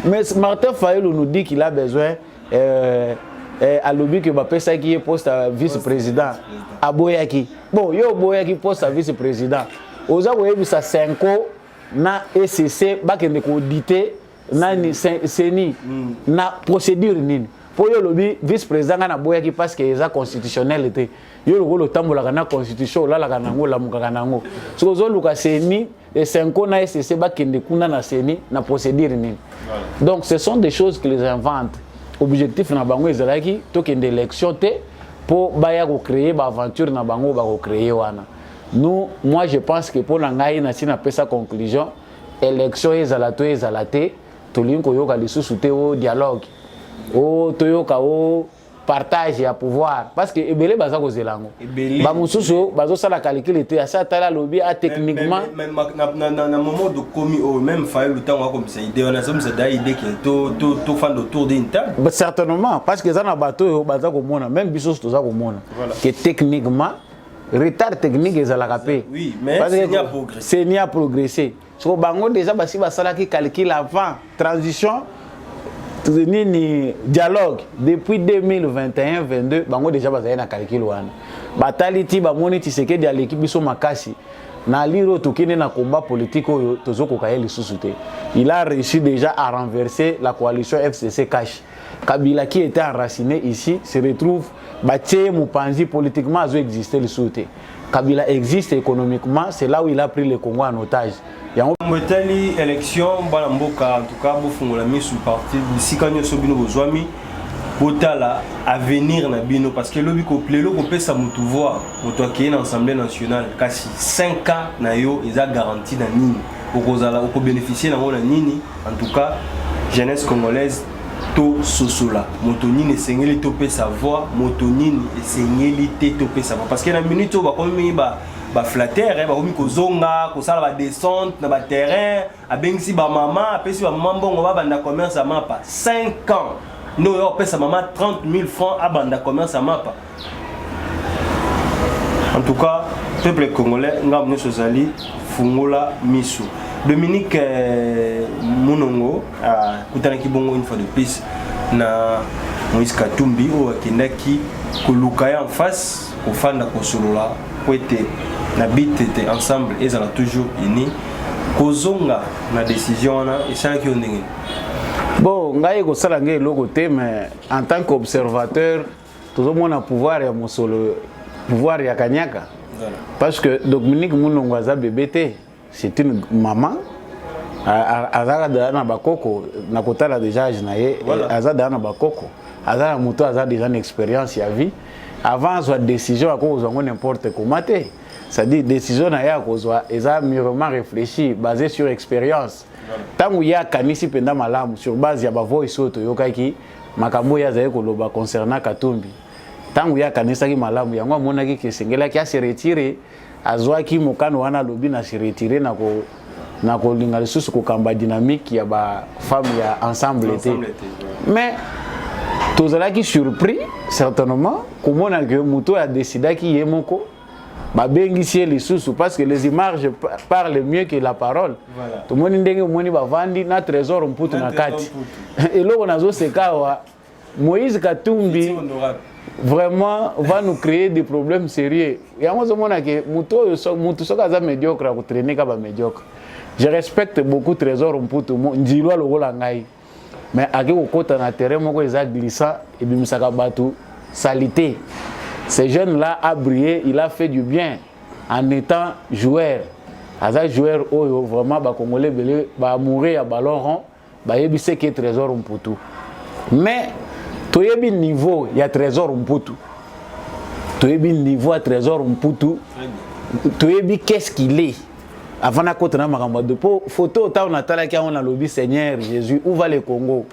Mais Martin Fayulu nous dit qu'il a besoin à l'objet que Bapesa qui est poste à vice-président à Boyaki. Bon, yo Boyaki poste à vice-président. Oza koyebi sa 5 ans na ECC bakende ko auditer na seni na procédure nini. Pour yo lobby vice-président na Boyaki parce que eza constitutionnel était. Yo le tambola kana constitution la kanango la muka kanango. So zo luka seni et 5 ans na ECC bakende kuna na seni na procédure nini. Donc ce sont des choses que les inventent. Objectif na bango ezalaki tokende élection te pour baya ko créer ba aventure na bango ba ko créer wana. Nous moi je pense que pour ngai na sina pesa conclusion élection ezalate tolinko yoka lisusu te au dialogue. O toyoka o partage ya pouvoir parce que ebele baza ko zelango ba mususu bazo sala calcul était asa tala lobby a techniquement même na moment de commis au même Fayulu tango comme ça idée on a ça da idée que to fan autour d'une table certainement parce que ça na bato baza ko mona même biso to za ko mona que techniquement retard technique ezala capé oui mais c'est ni a progressé so bango déjà basi basala ki calcul avant transition ni dialogue depuis 2021-22 bango déjà bazali na calcul wana bataliti bamoni Tshisekedi à l'équipe biso makasi na liro tokende na combat politique oyo tozokoka ye lisusu te. Il a réussi déjà à renverser la coalition FCC Cash. Kabila qui était enraciné ici se retrouve batie Mupanzi politiquement a existé le souté. Kabila existe économiquement, c'est là où il a pris le Congo en otage. Motali élection bana mboka en tout cas bofungola mi sous parti d'ici quand nous sobino bozwami botala avenir na bino parce que lobi ko plelo ko pesa mutu voir mutu akeye na Assemblée nationale kasi 5 ans na yo eza garantie na nini okozala oko bénéficier na mona nini en tout cas jeunesse congolaise to sosola moto nini esengeli to pesa voix moto nini esengeli te to pesa voix parce que na minute ba komi ba flatter ba komi kozonga ko sala ba descente na ba terrain abengisi ba mama apesi ba mama mbongo ba banda commerce à mapa 5 ans no yo pesa mama 30 000 francs à banda commerce à mapa. En tout cas peuple congolais ngam sozali fungola misu Dominique Munongo a kutanaki bongo une fois de plus na Moïse Katumbi ou akendaki kolukaya en face au fan na kosolola kwete na bitete ensemble ezala toujours unis kozonga na décision na esalaki ondenge. Bon, ngai ko sala ngai loko te mais en tant qu'observateur tozomona pouvoir ya mosolo pouvoir ya Kanyaka. Voilà. Parce que Dominique Munongo aza bébé c'est une maman azada na bakoko na kotala déjà naye azada na bakoko azada muto azada déjà une expérience ya vie avant soit décision à cause on n'importe comment te ça dit décision na ya cause eza mûrement réfléchi basé sur expérience tant où ya kanisi penda malamu sur base ya ba voice auto yokaki makambo ya zaye koloba concernant Katumbi tant où ya kanisa ki malamu yango monaki ke sengela ki a se retirer azwaki mokano wana lobi na se retirer na ko linga lisusu ko kamba dynamique ya ba femme ya ensemble été mais tozalaki surpris certainement komona que muto a décidé ki yemoko ba bengisi lisusu parce que les images parlent mieux que la parole. Voilà. Tout le monde ndenge moni ba vandi na trésor mputu na kati et loko nazo sekawa Moïse Katumbi vraiment va nous créer des problèmes sérieux. Et à moi, je suis médiocre à traîner comme médiocre. Je respecte beaucoup Trésor Mputu, Ndilwa le Rolangai. Mais à qui au côté na terrain, moi, ils ont glissant et bien ça battu salité. Ce jeune-là a brillé, il a fait du bien en étant joueur. Aza joueur, oh vraiment, bah Congolais belé, bah mourir à ballon rond, bah il sait que Trésor Mputu. Mais toyebi niveau ya Trésor Mputu. Toyebi niveau à Trésor Mputu. Toyebi qu'est-ce qu'il est. Avant na kota na makambo de photo ta on atala ki on a lobby Seigneur Jésus où va le Congo.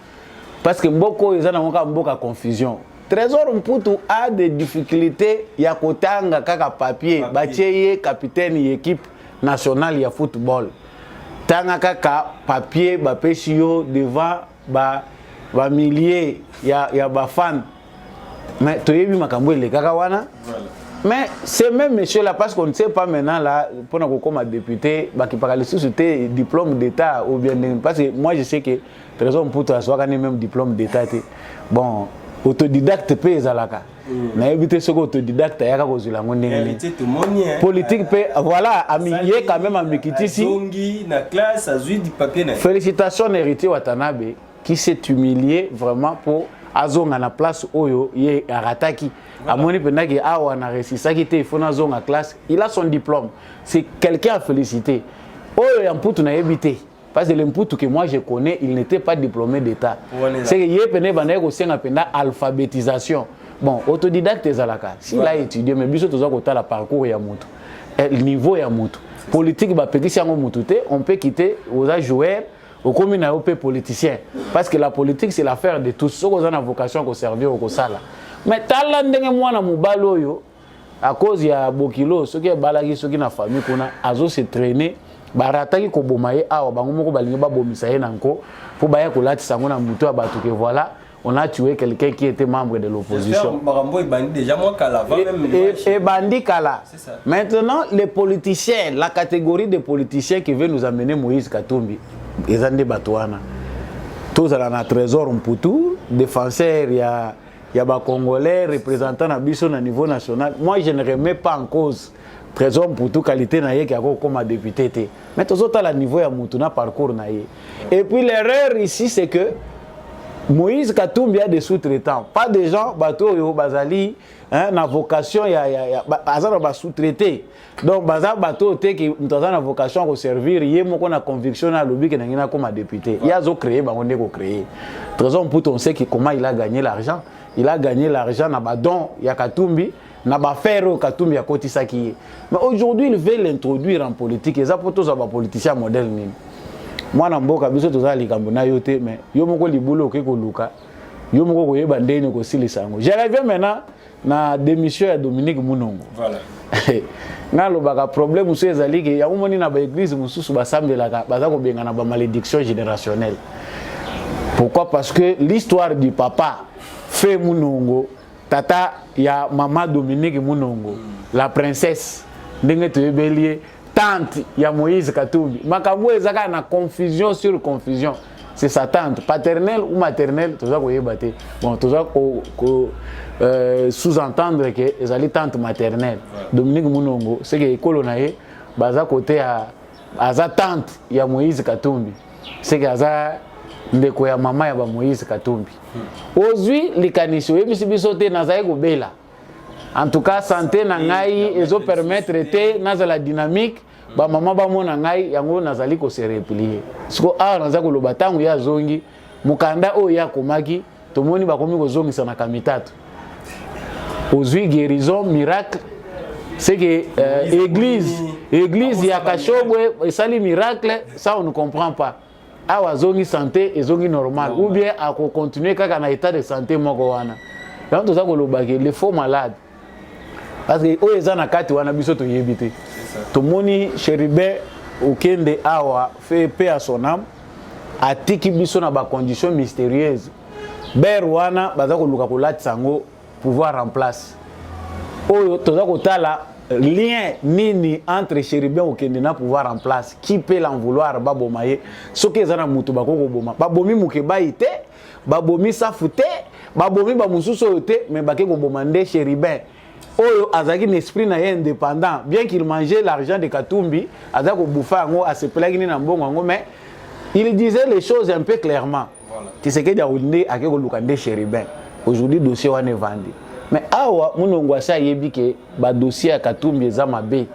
Parce que mboko ezana mboka confusion. Trésor Mputu a des difficultés ya kotanga kaka papier batieye capitaine équipe nationale ya football. Tanga kaka papier ba pesio devant ba milliers ya ba fans. Mais toyebi makambo le kaka wana. Mais c'est même monsieur là parce qu'on ne sait pas maintenant là pour nous comme député bah qui parle sur ce diplôme d'état ou bien parce que moi je sais que Trésor Mputu a soit même diplôme d'état bon autodidacte pe zalaka na éviter ce autodidacte ya ka kozula ngondenge politique pe voilà ami yé quand même amikitisi na classe azui du papier na félicitations héritier Watanabe qui s'est humilié vraiment pour azonga na place oyo ye arataki amoni pendaki awa na resisaki te fona zonga classe il a son diplôme c'est quelqu'un à féliciter oyo ya Mputu na yebité parce que le Mputu que moi je connais il n'était pas diplômé d'état c'est que ye pene bana ko senga penda alphabétisation bon autodidacte ezalaka s'il a étudié mais biso toza ko tala parcours ya mutu le niveau ya mutu politique ba pekisi yango mutu te on peut quitter aux joueurs au commune au politicien parce que la politique c'est l'affaire de tous ceux qui ont une vocation à servir au sala mais tala ndenge mwana mobali oyo à cause ya bokilo ceux qui balaki ceux qui na famille kuna azo se traîner barataki ko bomaye awa bango moko balingi ba bomisa ye nanko pour baya ko latisa ngona muto abatu que voilà on a tué quelqu'un qui était membre de l'opposition. Et bandit Kala. Maintenant, les politiciens, la catégorie des politiciens qui veut nous amener Moïse Katumbi, ils ont des batouana. Tous à la Trésor Mputu, défenseur, il y a il y a des Congolais représentants à niveau national. Moi, je ne remets pas en cause Trésor pour toute qualité qui a comme député. Mais tout ça, à niveau de mon parcours. Et puis l'erreur ici, c'est que Moïse Katumbi a des sous-traitants. Pas des gens, bateau yo bazali, na vocation ya sous-traité. Donc bateau qui na vocation à servir, yé moko na conviction na lobby que na comme député. Il a créé ba on est créé. Trésor pour on sait comment il a gagné l'argent. Il a gagné l'argent na badon ya Katumbi, na ba faire Katumbi ya kotisa ki. Mais aujourd'hui il veut l'introduire en politique. Et ça pour tous les politiciens modèles ni. Moi na mboka biso toza likambo na yo te mais yo moko libulo ke ko luka yo moko ko yeba ndeni ko silisa ngo. Je reviens maintenant na démission ya Dominique Munongo. Voilà. Na lo baka problème so ezali ke ya umoni na ba église mususu basambelaka baza ko benga na ba malédiction générationnelle. Pourquoi? Parce que l'histoire du papa fait Munongo, tata ya maman Dominique Munongo, la princesse ndenge to yebelier tante ya Moïse Katumbi. Makambo ezaka na confusion sur confusion. C'est sa tante paternelle ou maternelle, tout ça koyeba te. Bon, tout ça sous-entendre que ezali tante maternelle. Dominique Munongo, c'est que ekolo na ye baza côté à aza tante ya Moïse Katumbi. C'est que aza ndeko ya mama ya ba Moïse Katumbi. Ozui likanisho yebisi biso te nazaye ko bela. En tout cas, santé na ngai ezo permettre te naza la dynamique ba mama ba mona ngai yango nazali ko se replier. Siko naza ko loba tangu ya zongi mukanda o ya komaki tomoni ba komi ko zongi sana kamitatu. Ozui guérison miracle c'est que église ya Kashobwe esali miracle ça on ne comprend pas. Awa zongi santé et zongi normal ou bien à continuer kaka na état de santé moko wana. Donc tout ça ko loba que les faux malades parce que o ezana kati wana biso to yebite to moni Chéribin okende awa fait paix à son âme atiki biso na ba conditions mystérieuses ber wana baza ko luka ko latsango pouvoir en place oyo toza ko tala lien nini entre Chéribin okende na pouvoir en place qui peut l'en vouloir babomaye soki ezana mutu bakoko boma babomi mukeba ite babomi safute babomi ba mususu te mais bakeko bomande Chéribin Oyo azaki un esprit na indépendant, bien qu'il mangeait l'argent de Katumbi, azako bouffa ngo a se plaigner na mbongo ngo mais il disait les choses un peu clairement. Tu sais que Daoulé a quelque lukande Chéribin. Aujourd'hui dossier wane vendu. Mais awa munongo asa yebi ke ba dossier à Katumbi eza mabe.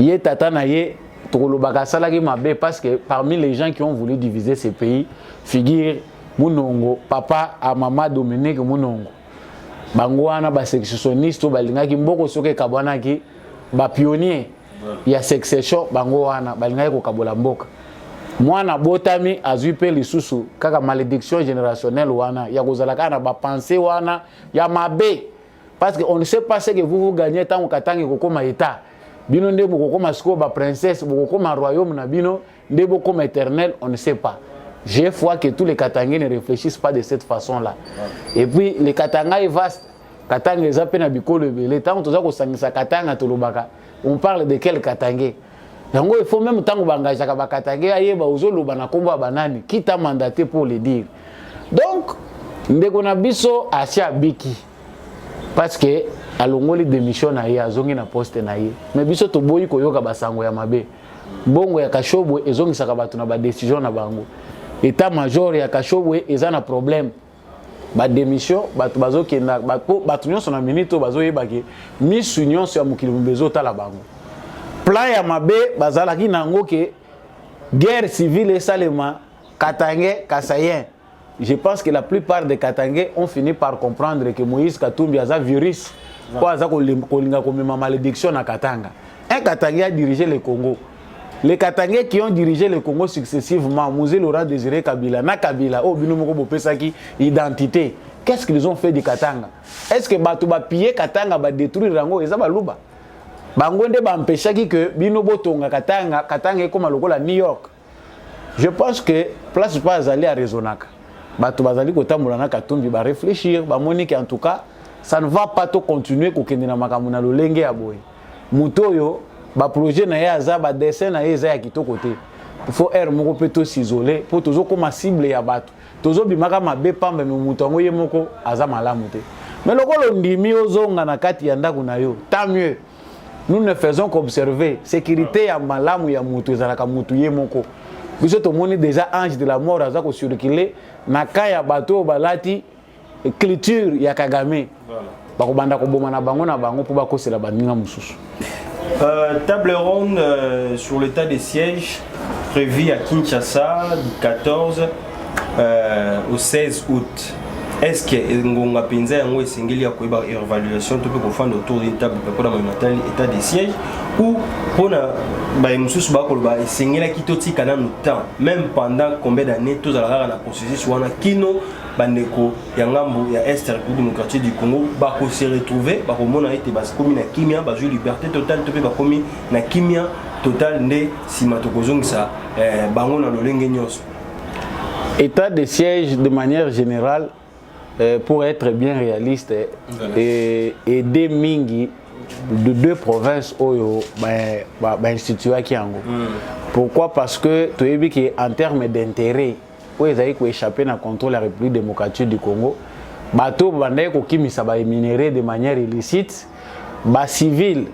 Yé tata na ye tolobaka salaki mabe parce que parmi les gens qui ont voulu diviser ce pays figure Munongo, papa à maman Dominique Munongo. Bango wana ba secessionniste balingaki mboko soke kabwanaki ba pionnier ya succession bango wana balingaki ko kabola mboka. Mwana botami azui pe lisusu kaka malédiction générationnelle wana ya kozalaka na ba pensée wana ya mabe parce que on ne sait pas ce que vous gagnez tant katangi kokoma état. Bino nde bokoma siko ba princesse bokoma royaume na bino nde bokoma éternel, on ne sait pas. J'ai foi que tous les Katangais ne réfléchissent pas de cette façon-là. Et puis, les Katangais vastes, Katangais les appellent à Bikolo Belé. Tant que tu as Katanga Tolobaka, on parle de quel Katangais? Donc, il faut même tant que tu as Katangais, aïe, Bauzolobana Komba Banani, qui t'a mandaté pour le dire. Donc, nous avons biso Asia Biki. Parce que, à l'ongoli démission na ye, azongi na poste na ye. Mais biso to boyi koyoka basango ya mabe. Bongo ya Kashobwe, ezongi sakabatu na ba décision na bango. État-major ya Kashobwe eza na problème ba démission batu bazokenda batu nyonso na minute bazoyeba ke miss union ya mokili mbezo tala bango plan ya mabe bazalaki nango ke guerre civile esalema Katangais Kasayen. Je pense que la plupart des Katangais ont fini par comprendre que Moïse Katumbi aza virus pour aza kolinga komema malédiction na Katanga. Un Katangais a dirigé le Congo. Les Katangais qui ont dirigé le Congo successivement, Mouzé Laurent Désiré Kabila, na Kabila, oh Binomoko Bopesaki, identité. Qu'est-ce qu'ils ont fait du Katanga? Est-ce que Batou ba piller Katanga ba détruire Rango et ça ba luba? Bangonde ba empêchaki que Binobo Tonga Katanga, Katanga est comme à New York. Je pense que place pas aller à Rezonaka. Batou bazali ko tamulana Katumbi ba réfléchir, ba monique en tout cas, ça ne va pas tout continuer ko kendina makamuna lolenge ya boy. Mutoyo ba projet na yaza ba dessin na yeza ya kitoko te. Il faut moko peut s'isoler pour toujours comme cible ya bato. tozo bimaka mabe pamba me mutu ngo yemoko aza malamu te. Mais lokolo ndimi ozonga na kati ya ndako na yo, tant mieux. Nous ne faisons qu'observer sécurité ya malamu ya mutu ezalaka mutu yemoko. Biso to moni déjà ange de la mort aza ko circuler na kaya bato balati culture ya Kagame. Voilà. Bakobanda ko boma na bango pour bakosela baninga mususu. Table ronde sur l'état des sièges prévu à Kinshasa du 14 au 16 août. Est-ce que Ngonga Penza yango esengeli ya koyeba évaluation to peut fond autour d'une table pour dans l'état des sièges ou pona ba mususu ba ko ba esengela kitoti kana no temps même pendant combien d'années tous ala na processus wana kino bandeko ya ngambu ya Est République démocratique du Congo ba ko se retrouver ba ko mona ete ba komi na kimia ba liberté totale to pe ba komi na kimia totale nde simatokozongisa bango na lolenge nyonso. État des sièges de manière générale pour être bien réaliste et aider mingi de deux provinces oyo institué qui ango. Pourquoi? Parce que tu as vu qu'en termes d'intérêt où ils avaient échappé dans le contrôle de la République démocratique du Congo, bateau bandé ko kimisa ba minéré de manière illicite, ba civil,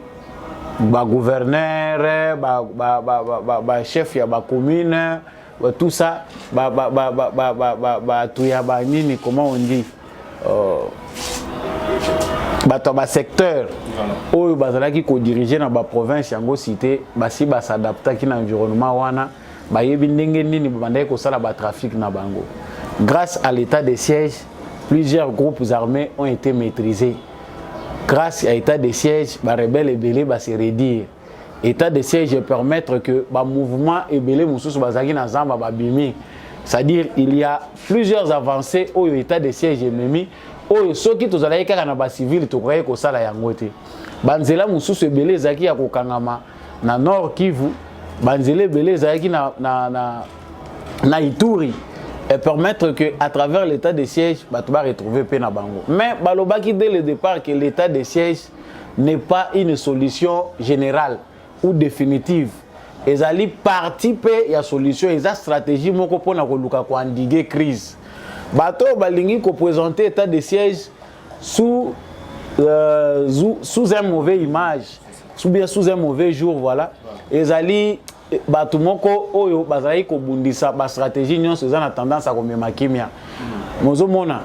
ba gouverneur, ba chef ya ba commune, tout ça, comment on dit, secteur où bazalaki ko diriger dans la province yango cité basi ba s'adapter ki na environnement wana ba yebi ndenge nini bandai ko sala ba trafic na bango. Grâce à l'état des sièges, plusieurs groupes armés ont été maîtrisés. Grâce à l'état des sièges, ba rebelles et belé ba se réduire. État de siège permettre que le mouvement et belé mususu bazaki na zamba babimi. C'est-à-dire il y a plusieurs avancées au état de siège memi au soki tozalaki kaka na ba civil to croyait ko sala yango te. Banzela mususu belé zaki ya kokangama na Nord Kivu, banzela belé zaki na Ituri et permettre que à travers l'état de siège bato ba retrouver pe na bango. Mais balobaki dès le départ que l'état de siège n'est pas une solution générale ou définitive. Ils allaient participer à la solution, ils ont stratégie pour endiguer la crise. Bato balingi ko présenter l'état de siège sous un mauvais image, sous un mauvais jour, voilà. Ils allaient bato moko oyo bazali ko bundisa ba stratégie nyonso ils ont tendance à komema kimia. Mozomona.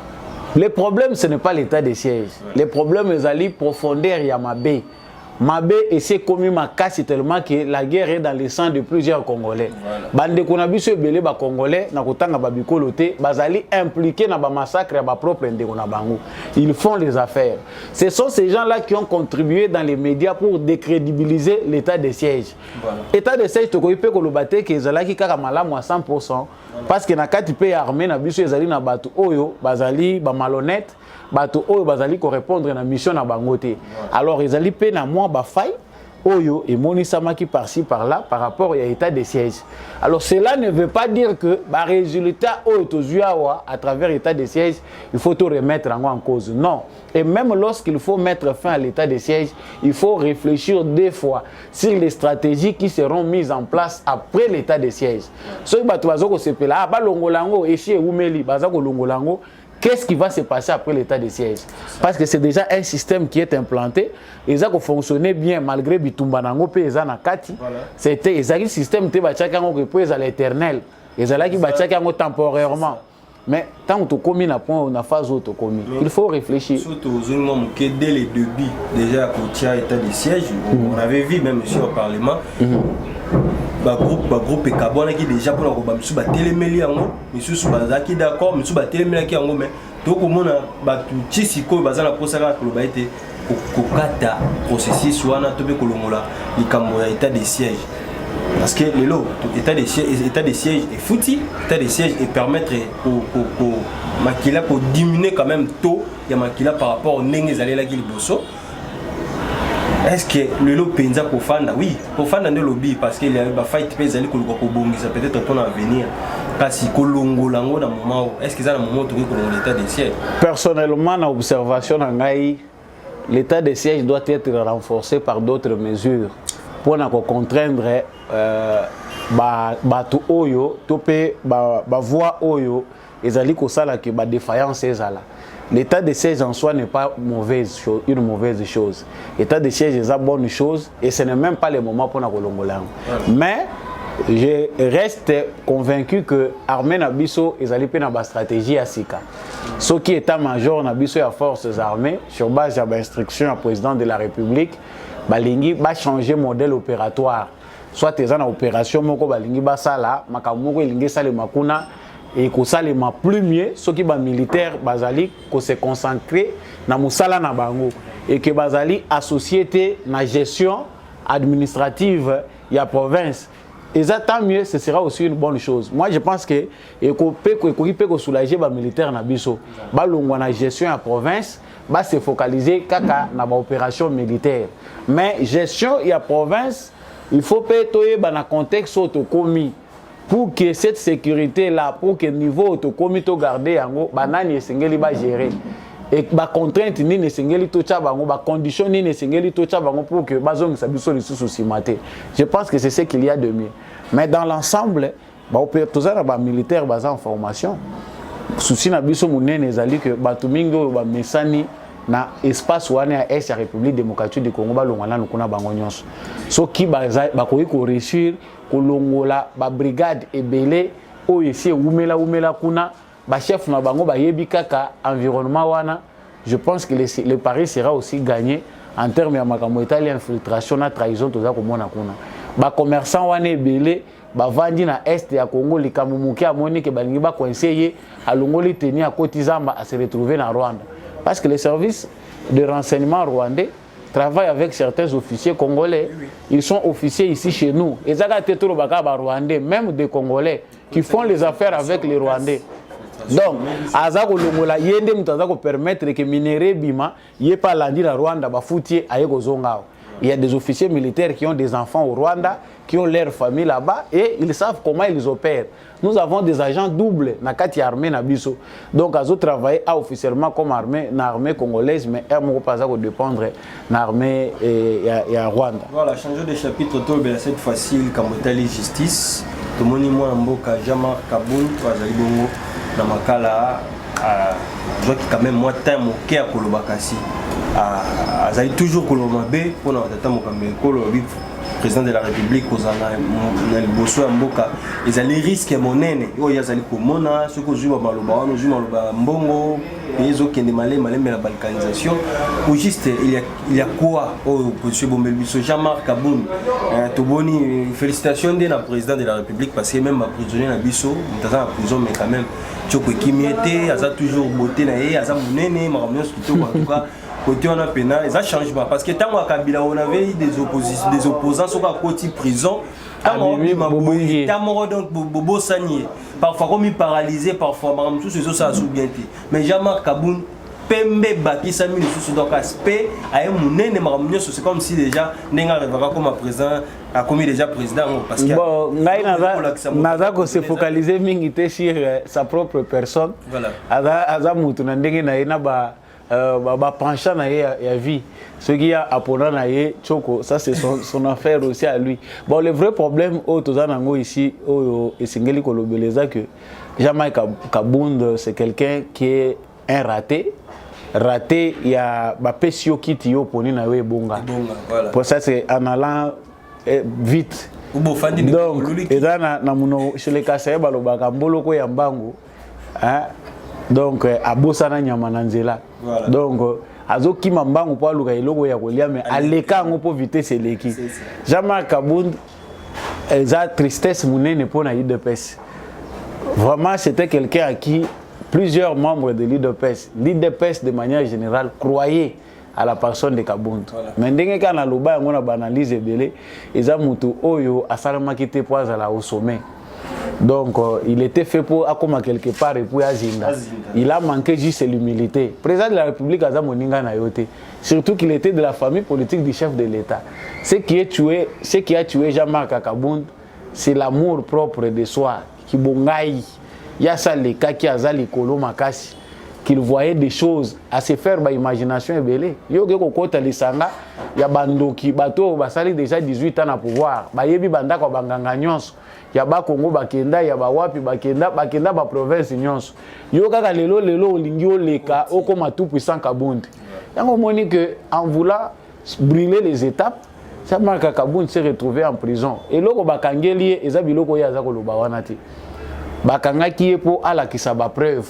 Le problème ce n'est pas l'état de siège. Le problème ils allaient profondeur ya mabe. Mabé et c'est commis ma casse tellement que la guerre est dans le sang de plusieurs Congolais. Bande konabiso belé ba Congolais na kotanga ba bikoloté bazali impliqués dans ba massacre ba propre ndekona bango. Ils font les affaires. Ce sont ces gens-là qui ont contribué dans les médias pour décrédibiliser l'état de siège. État de siège to ko ipe ko lobate ke ezalaki kaka malamu à 100% parce que na kati pe armée na biso ezali na batu oyo bazali ba malhonnête. Bato oyo bazali ko répondre na mission na bangote. Alors ils allaient pe na moi ba faille oyo et monisamaki par-ci par-là par rapport à l'état de siège. Alors cela ne veut pas dire que ba résultat oyo tozuawa à travers l'état de siège, il faut tout remettre en cause. Non. Et même lorsqu'il faut mettre fin à l'état de siège, il faut réfléchir deux fois sur les stratégies qui seront mises en place après l'état de siège. Ceux qui bato bazoko sepela ba longolango eshi eumeli bazako longolango. Qu'est-ce qui va se passer après l'état de siège? Parce que c'est déjà un système qui est implanté. Et ça a fonctionné bien malgré Bitumba Nango et Zana Kati. C'était un système qui est à l'éternel. Et ça qui est temporairement. Mais tant que tu commis na point on a phase où tu commis. Il faut réfléchir. Surtout dès les débuts déjà à l'état de siège, on avait vu même ici au Parlement. Groupe Ekabona qui déjà pour la misu ba telemeli yango misu bazaki d'accord misu ba telemeli ki yango mais to komona ba tisi ko bazana posaka ko ba été kokata processus wana to be kolongola likambo ya état de siège parce que lelo état de siège est foutu état de siège et permettre au makila pour diminuer quand même taux ya makila par rapport au ndenge zalela ki liboso. Est-ce que le lot penza pour fanda? Oui, pour fanda de lobby parce qu'il y a une fight pèse aller pour bomber ça peut-être pour l'avenir. Parce que Kolongo lango dans moment est-ce que ça dans moment où l'état de siège? Personnellement, dans l'observation en l'état de siège doit être renforcé par d'autres mesures pour contraindre batu oyo topé ba voix oyo ezali kosala que ba défaillance ezala. L'état de siège en soi n'est pas une mauvaise chose. L'état de siège est une bonne chose et ce n'est même pas le moment pour la kolongola. Mais je reste convaincu que l'armée Nabiso est allée dans la stratégie à Sika. Ce qui est état-major Nabiso et forces armées, sur base de l'instruction du président de la République, balingi va changer modèle opératoire. Soit ils ont une opération, moko balingi ba sala, makamoko lingi sale makuna et ko sale ma plus mieux, ce qui ba militaire bazali ko se concentrer na musala na bango et que bazali associé na gestion administrative ya province. Et ça, tant mieux, ce sera aussi une bonne chose. Moi, je pense que il peut soulager les militaires na biso. La gestion à province va se focaliser kaka na opération militaire. Mais gestion à province, il faut payer dans le contexte autocomi pour que cette sécurité là, pour que le niveau autocomi to garder yango, banani esengeli ba gérer. Et ba contrainte ni nesengeli to tcha bango, ba condition ni nesengeli to tcha bango pour que bazong sa biso lisusu simate. Je pense que c'est ce qu'il y a de mieux. Mais dans l'ensemble, tous les militaires basés en formation, souci na biso munene ezali que batumingo ba mesani na espace wana ya est ya République démocratique du Congo ba longana nkuna bango nyonso. So ki baza bakoyi ko réussir ko longola ba brigade ebele o esi umela kuna ba chef na bango ba yebi kaka environnement wana. Je pense que le pari sera aussi gagné en termes de makambo etali infiltration na trahison toza ko mona kuna. Ba commerçant wana ebele ba vandi na est ya Congo likambo muke amoni ke balingi ba conseiller alongoli teni à Kotizamba à se retrouver na Rwanda parce que les services de renseignement rwandais travaillent avec certains officiers congolais. Ils sont officiers ici chez nous et ça tetoro baka ba rwandais même des congolais qui font les affaires avec les rwandais. Donc azako longola yende mutazako permettre que minéré bima yé pas landi na Rwanda ba foutier ayeko zongao. Il y a des officiers militaires qui ont des enfants au Rwanda, qui ont leur famille là-bas et ils savent comment ils opèrent. Nous avons des agents doubles dans la armée Nabiso. Donc, ils ont travaillé officiellement comme armée congolaise, mais ils ne pas dépendre de l'armée Rwanda. Voilà, changer de chapitre, cette fois-ci, comme justice, tout le monde est Mboka, Jean-Marc Kaboun, Azali Bongo, Namakala, je vois qu'il quand même moins temps moqué à Kolobakasi. Azali toujours Kolomabé, pour le président de la République, Bosso Mboka, ils allaient risquer mon aîné. Ils allaient pour Mona, ceux qui jouent à Maloba, nous jouons à Mbongo, ils ont qui malais, mais la balkanisation. Ou juste, il y a quoi, monsieur Bombelbiso, Jean-Marc Kaboun, Toboni, félicitations de la président de la République, parce que même ma prisonnier à Bisso, nous sommes en prison, mais quand même, Tchoko Kimiete, Aza toujours beauté, Aza Mounene, Maramios, en tout cas. Côté on a pénal, ça change pas parce que tant à Kabila on avait des opposants sur la côté prison, tant donc Bobo Sanier, parfois comme il paralysé, parfois tout ce ça a bien été. Mais Jean-Marc Kaboun Pembe baki sami sous donc aspect à un monene maramnyo c'est comme si déjà n'enga revera comme président a commis déjà président parce que bon naza ko se focaliser mingi te sur sa propre personne. Voilà. Aza mutu na ndenge na ina ba penchant na ya vie ce qui a appona na ye Tchoko ça c'est son affaire aussi à lui. Bon le vrai problème au tozanango ici au esingeli kolobeleza que Jean-Marc Kabound c'est quelqu'un qui est un raté, il y a Bapesio qui tio poni na we bonga. Voilà. Pour ça c'est en allant vite. Donc et là na muno chez les Kasaye balobaka mboloko ya mbangu hein. Donc abosana nyama na nzela. Voilà. Donc azoki mambangu po aluka eloko ya kolia mais aleka ngo po vitesse eleki. Jean-Marc Kabound eza tristesse munene po na UDPS. Vraiment c'était quelqu'un à qui plusieurs membres de l'IDPS de manière générale croyaient à la personne de Kabound. Mais dès qu'on a l'oba on a banalisé belé eza mutu oyo asalama kité po azala au sommet. Donc il était fait pour akoma quelque part et pour azinda. Il a manqué juste l'humilité. Président de la République aza moninga na yote. Surtout qu'il était de la famille politique du chef de l'État. Ce qui a tué Jean-Marc Kabound, c'est l'amour propre de soi qui bongaï. Il y a ça les cas qui azali kolo makasi. qu'il voyait des choses à se faire par imagination et belé. Yo ke kokota lisanga ya bandoki bato basali déjà 18 ans à pouvoir. Ba yebi banda ko banganga nyonso. Ya ba Congo bakenda ya ba wapi bakenda ba province nyonso. Yo kaka lelo olingi oleka okoma tout puissant Kabundi. Yango moni que en voulant brûler les étapes, ça marque Kabundi s'est retrouvé en prison. Et loko bakangeli eza biloko ya za ko loba wana ti. Bakanga ki po ala kisaba preuve.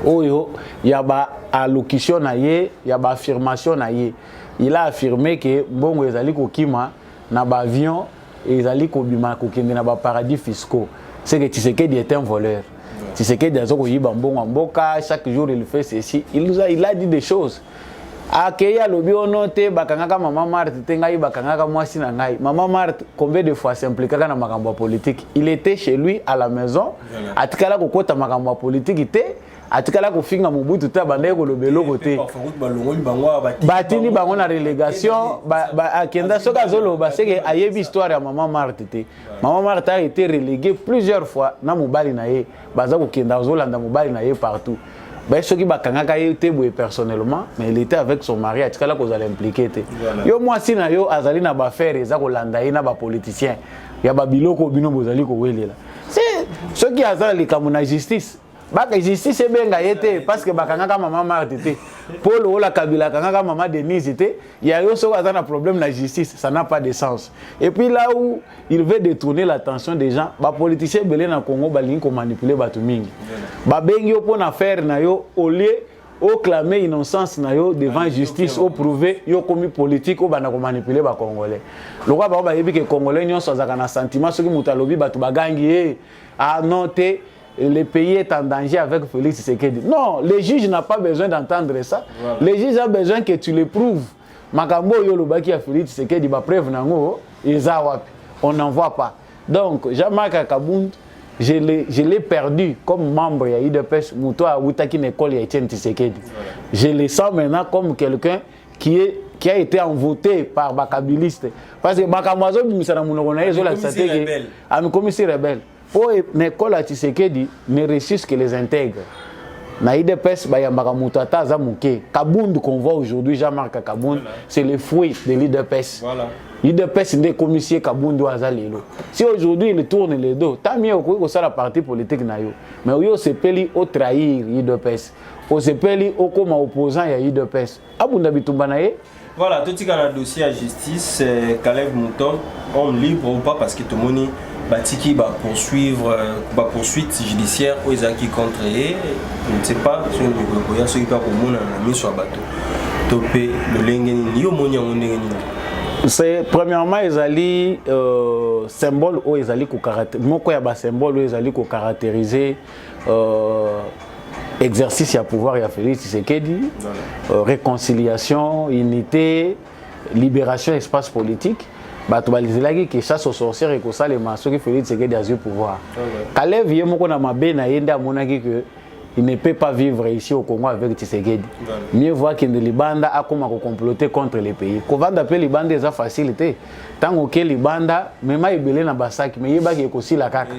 Oyo yaba allocution na ye, yaba affirmation na ye. Il a affirmé que mbongo ezali kokima na ba avion ezali kobima kokende na ba paradis fiscaux. C'est que Tshisekedi est un voleur. Tshisekedi azoko yiba mbongo mboka, chaque jour il fait ceci. Il a dit des choses. Akeya lobi onote bakangaka Maman Marthe tengai bakangaka mwasi na ngai. Maman Marthe combien de fois s'impliquera na makambo politique. Il était chez lui à la maison. Atikala kokota makambo politique ite. Atikala kofinga Mobutu ta bande ko lobelo côté. Batini bango na relégation akenda soka zolo ba seke ayebi histoire ya Maman Marthe te. Maman Marthe a été reléguée plusieurs fois na mobali na ye. Baza ko kenda zolanda mobali na ye partout. Ben ceux qui bakangaka été boye personnellement mais il était avec son mari atikala ko zala impliqué te. Yo moi si na yo azali na ba faire eza ko landa ye na ba politicien. Ya ba biloko bino bozali ko welela. C'est ceux qui azali likamu na justice. Baka justice ebenga yete parce que bakangaka Maman Marthe te. Paul Ola Kabila kangaka Maman Denise te. Il y a yo so azana problème na justice, ça n'a pas de sens. Et puis là où il veut détourner l'attention des gens, ba politiciens belé na Congo balingi ko manipuler batu mingi. Ba bengi yo pona faire na yo au lieu au clamer innocence na yo devant justice au prouver yo commis politique au bana ko manipuler ba Congolais. Lokwa ba ba yebi ke Congolais nyonso azaka na sentiment soki mutalobi batu bagangi ah non te le pays est en danger avec Félix Tshisekedi. Non, le juge n'a pas besoin d'entendre ça. Voilà. Le juge a besoin que tu le prouves. Makambo yolobaki a Félix Tshisekedi ba preuve nango eza wapi. On n'en voit pas. Donc, Jean-Marc Kabound, je l'ai perdu comme membre ya UDPS Muto a Wutaki l'école ya Etienne Tshisekedi. Voilà. Je le sens maintenant comme quelqu'un qui a été envoûté par bakabiliste. Parce que Bakamwazo bimisana munoko na yezo la sateke a mi commissaire rebelle. Pour l'école à Tshisekedi ne réussissent que les intègres. Na IDPS bayambaka mutata azamuke. Kabound qu'on voit aujourd'hui, Jean-Marc Kabound, voilà. C'est le fruit de l'IDPS. Voilà. L'IDPS n'est commissaire Kabound ou azalelo. Si aujourd'hui il tourne les dos, tant mieux que ça la partie politique na yo. Mais yo se peli au trahir l'IDPS. On se peli au comme opposant à l'IDPS. Abunda bitumba na ye. Voilà, tout ce qui a un dossier à justice, Caleb Mouton, homme libre ou pas parce que tout le monde Batiki va poursuivre la poursuite judiciaire aux acquis contre eux. Je ne sais pas si il y a ceux qui ont mis sur le bateau. Topé le lengeni, yo monia ondengeni. C'est premièrement ils symbole ou ils allaient caractériser. Moko ya ba symbole ou ils allaient caractériser exercice à pouvoir ya Félix Tshisekedi, réconciliation, unité, libération espace politique. Bato balizilaki que chasse aux sorcières et que ça les maçons qui Félix Tshisekedi a eu pouvoir. Kalev yé moko na mabe na yenda monaki que il ne peut pas vivre ici au Congo avec Tshisekedi. Mieux voir qu'il ne libanda a comme comploter contre les pays. Kovanda appelle libanda eza facilité. Tant que libanda même ibelé na basaki mais yeba ki ekosi la kaka.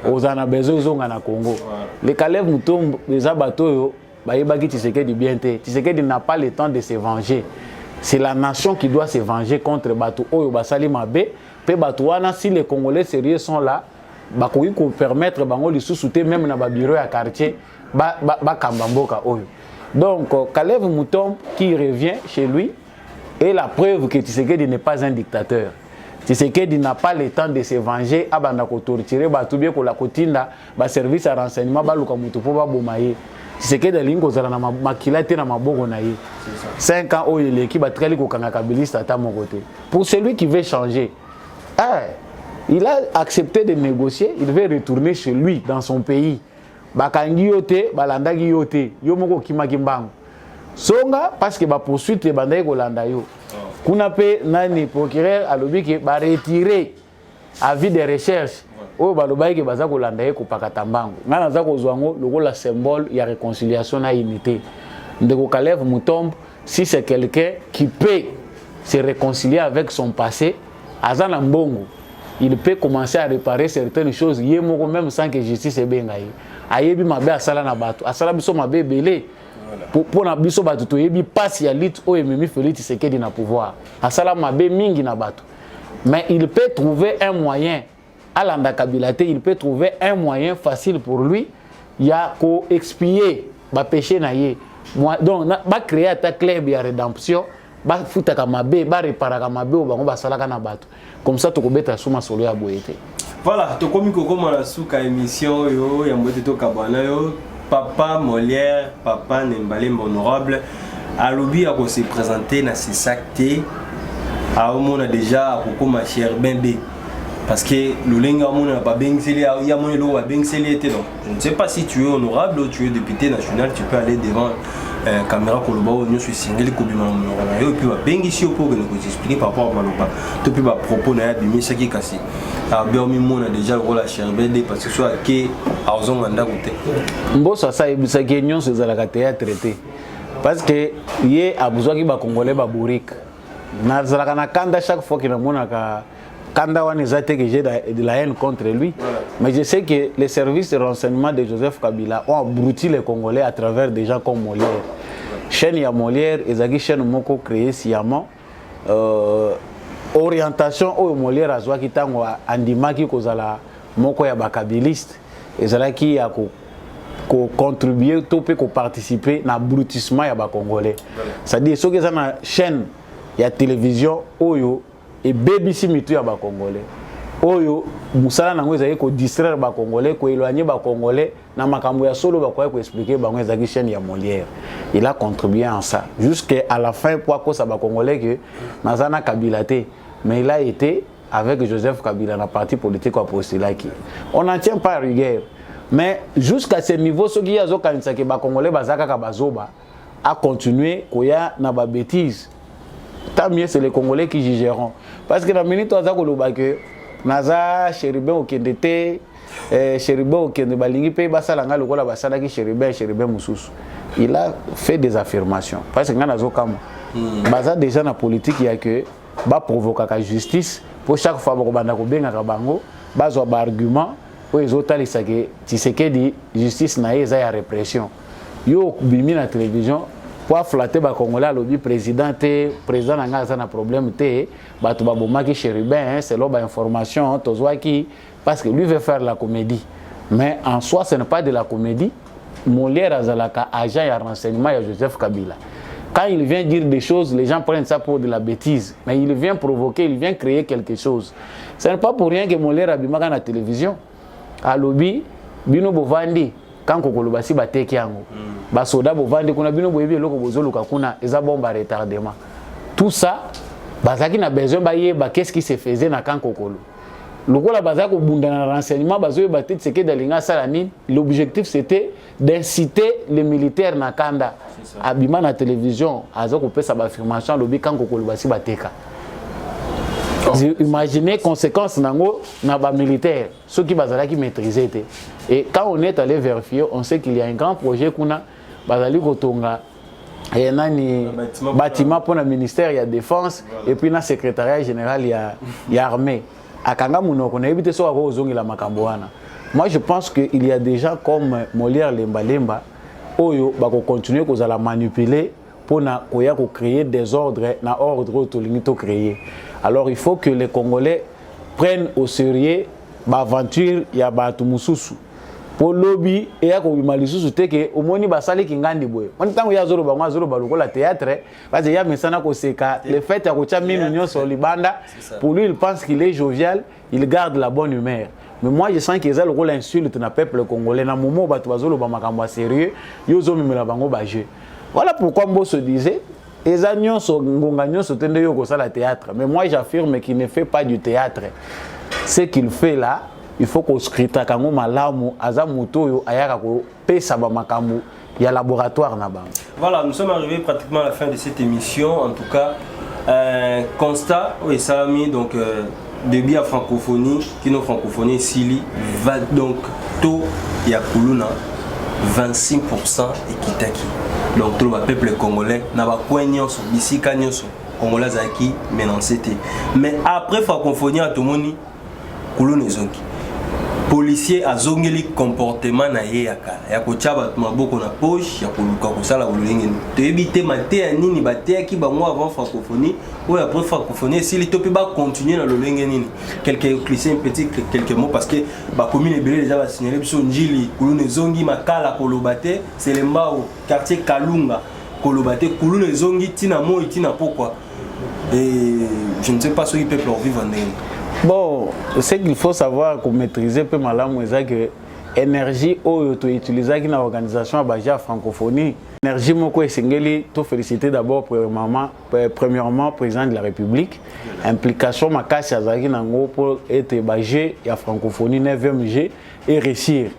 Ozana besoin zonga na Congo. Les Kalev mutombo les abato yo ba yeba ki Tshisekedi bien té. Tshisekedi n'a pas le temps de se venger. C'est la nation qui doit se venger contre Batou Oyo Basali Mabe. Pe Batouana, si les Congolais sérieux sont là, Bakoui pour permettre Bango de sous-souter même dans le bureau à quartier, Kambamboka Oyo. Donc, Kalev Mouton qui revient chez lui est la preuve que Tshisekedi n'est pas un dictateur. Tshisekedi n'a pas le temps de se venger, Abandako torturer, Batoubie ko la kotinda, service à renseignement, Baluka Moutopo Babomaye. C'est que des lignes na makilate na maboko na ye. 5 ans où l'équipe a très kabiliste à mon côté. Pour celui qui veut changer, il a accepté de négocier, il veut retourner chez lui dans son pays. Bakangi yote, balandagi yote, yomoko kimakimbango. Songa parce que ba poursuite e bandaye ko landa yo. Kuna pe nani procureur alobi ke ba retirer avis de recherche. Oyo balobai ke baza kolanda ye kopakata mbango ngana za kozwango lokola symbole ya réconciliation na unité. Ndeko Kalev Moutombo, si c'est quelqu'un qui peut se réconcilier avec son passé, azana mbongo il peut commencer à réparer certaines choses même sans que justice ait bien gagné. Ayebi mabe asala na bato, asala biso mabe belé. Pour na biso bato to yebi passe ya lit o ememi Félix Tshisekedi na pouvoir. Asala mabe mingi na bato. Mais il peut trouver un moyen à l'andakabilate, il peut trouver un moyen facile pour lui, il y a qu'à expier ba péché na yé. Donc ba créer ta club ya rédemption, ba futa ka mabe, ba réparer ka mabe o bango ba sala ka na bato. Comme ça to ko beta suma solo ya boyete. Voilà, to komi ko koma na suka émission yo ya mbote to kabana yo. Papa Molière, Papa Nembalemba honorable, à l'objet à se présenter dans ces actes, à on a déjà à ma chère Bembe, parce que le linga on n'a pas bien scellé, il y a mon lot à bien scellé. Donc je ne sais pas si tu es honorable ou tu es député national, tu peux aller devant caméra Koloba ou nous suis single Kobima honorable. Et puis bien ici pour que nous expliquer par rapport à Maloba. Tu peux pas propos na bimi ça qui cassé. Ah bien on a déjà le rôle à chère Bembe parce que soit que à ozon anda côté. Mboso ça ebisa kenyon c'est la théâtre traité. Parce que yé a besoin ki ba congolais ba bourrique. Na zalaka na kanda chaque fois que na mona ka kanda wana zate que j'ai de la haine contre lui. Voilà. Mais je sais que les services de renseignement de Joseph Kabila ont abruti les Congolais à travers des gens comme Molière. Chaîne ya Molière ezaki chaîne moko créé sciemment orientation au Molière azwa kitango andimaki kozala moko ya bakabiliste ezalaki ya ko contribuer to pe ko participer na abrutissement ya ba Congolais. C'est-à-dire ce que ça na chaîne ya télévision oyo et BBC mitu ya ba Congolais. Oyo musala nango ezali ko distraire ba Congolais, ko éloigner ba Congolais na makambo ya solo ba ko expliquer bango ezaki chaîne ya Molière. Il a contribué en ça jusqu'à la fin pour que ça ba Congolais que nazana Kabila té, mais il a été avec Joseph Kabila na parti politique au Postilaki. On n'en tient pas rigueur. Mais jusqu'à ce niveau ce qui a zo kanisa ke ba Congolais bazaka ka bazoba a continuer koya na ba bêtise. Tant mieux c'est les Congolais qui jugeront. Parce que la minute on a koloba que naza Chérubin okendete Chérubin okende balingi pe basalanga lokola basala ki Chérubin mususu. Il a fait des affirmations parce que nazo kama baza déjà na politique il y a que ba provoquer la justice pour chaque fois ko banda ko benga ka bango bazwa ba argument pour les autres ça que Tshisekedi justice na eza ya répression. Yo bimi na télévision pour flatter ba Congolais lobby président nanga ça na problème té bato ba bomaki Chérubin c'est là ba information tozwaki parce que lui veut faire la comédie mais en soi ce n'est pas de la comédie. Molière azalaka agent ya renseignement ya Joseph Kabila. Quand il vient dire des choses, les gens prennent ça pour de la bêtise. Mais il vient provoquer, il vient créer quelque chose. Ce n'est pas pour rien que Molière abimaka na télévision. À lobby, bino bovandi quand kokolobasi bateki yango. Ba soda bovandi kuna bino boyebi eloko bozoluka kuna eza bomba retardement. Tout ça, bazaki na besoin ba yeba qu'est-ce qui se faisait na kan kokolo. Lokola bazaki bunda na renseignement bazoye bateti seke dalinga sala nini. L'objectif c'était d'inciter les militaires na kanda. Abima na télévision azako pesa ba affirmation lobby quand kokolobasi bateka. Imaginez conséquences nango na ba militaire ceux qui bazala qui maîtriser té. Et quand on est allé vérifier, on sait qu'il y a un grand projet kuna bazali kotonga et nani bâtiment pour le ministère ya défense et puis na secrétariat général ya armée. Akanga munoko na ebité so ko zongi la makambo wana. Moi je pense que il y a des gens comme Molière Lembalemba oyo bako continuer ko la manipuler pour na koya ko créer des ordres na ordre to limito créer. Alors il faut que les Congolais prennent au sérieux l'aventure ya batu mususu. Pour lobby et ya ko bimalisusu teke omoni basali kingandi boye. On tango ya zoro bango zoro baluko la théâtre parce que ya mesana ko seka le fait ya ko tia minunyo sur libanda pour lui il pense qu'il est jovial, il garde la bonne humeur. Mais moi je sens que ça le rôle insulte na peuple congolais na moment batu bazolo ba makambo sérieux yo zo mimela bango ba jeu. Voilà pourquoi Mbo se disait eza nyonso ngonga nyonso tende yo ko sala théâtre. Mais moi j'affirme qu'il ne fait pas du théâtre. Ce qu'il fait là, il faut qu'on scrita kango malamu aza muto yo ayaka ko pesa ba makambo ya laboratoire na bango. Voilà, nous sommes arrivés pratiquement à la fin de cette émission. En tout cas, constat et Salami donc début à francophonie, qui nos francophonie Sili va donc taux ya kuluna 25% et kitaki. Donc tout le peuple congolais n'a pas quoi nyonso bisika nyonso congolais aki menancé. Mais après francophonie à tout monde kuluna ezongi policier azongeli comportement na ye ya kala ya kochaba maboko na poche ya koluka kosala bolenge toyebi te mateya nini bateyaki bango avant francophonie ou après francophonie si to pe ba continuer na lolenge nini quelques clichés quelques mots parce que ba commune ebele déjà ba signaler biso njili kuluna ezongi makala kolobate Selembao quartier Kalunga kolobate kuluna ezongi tina mo tina pourquoi et je ne sais pas ce qui peut leur vivre en bon, ce qu'il faut savoir pour maîtriser peu malamu c'est que énergie au to utiliser dans l'organisation à Baja francophonie énergie moko esengeli to féliciter d'abord premièrement président de la République implication makasi azaki nango pour être Baja ya francophonie 9e G et réussir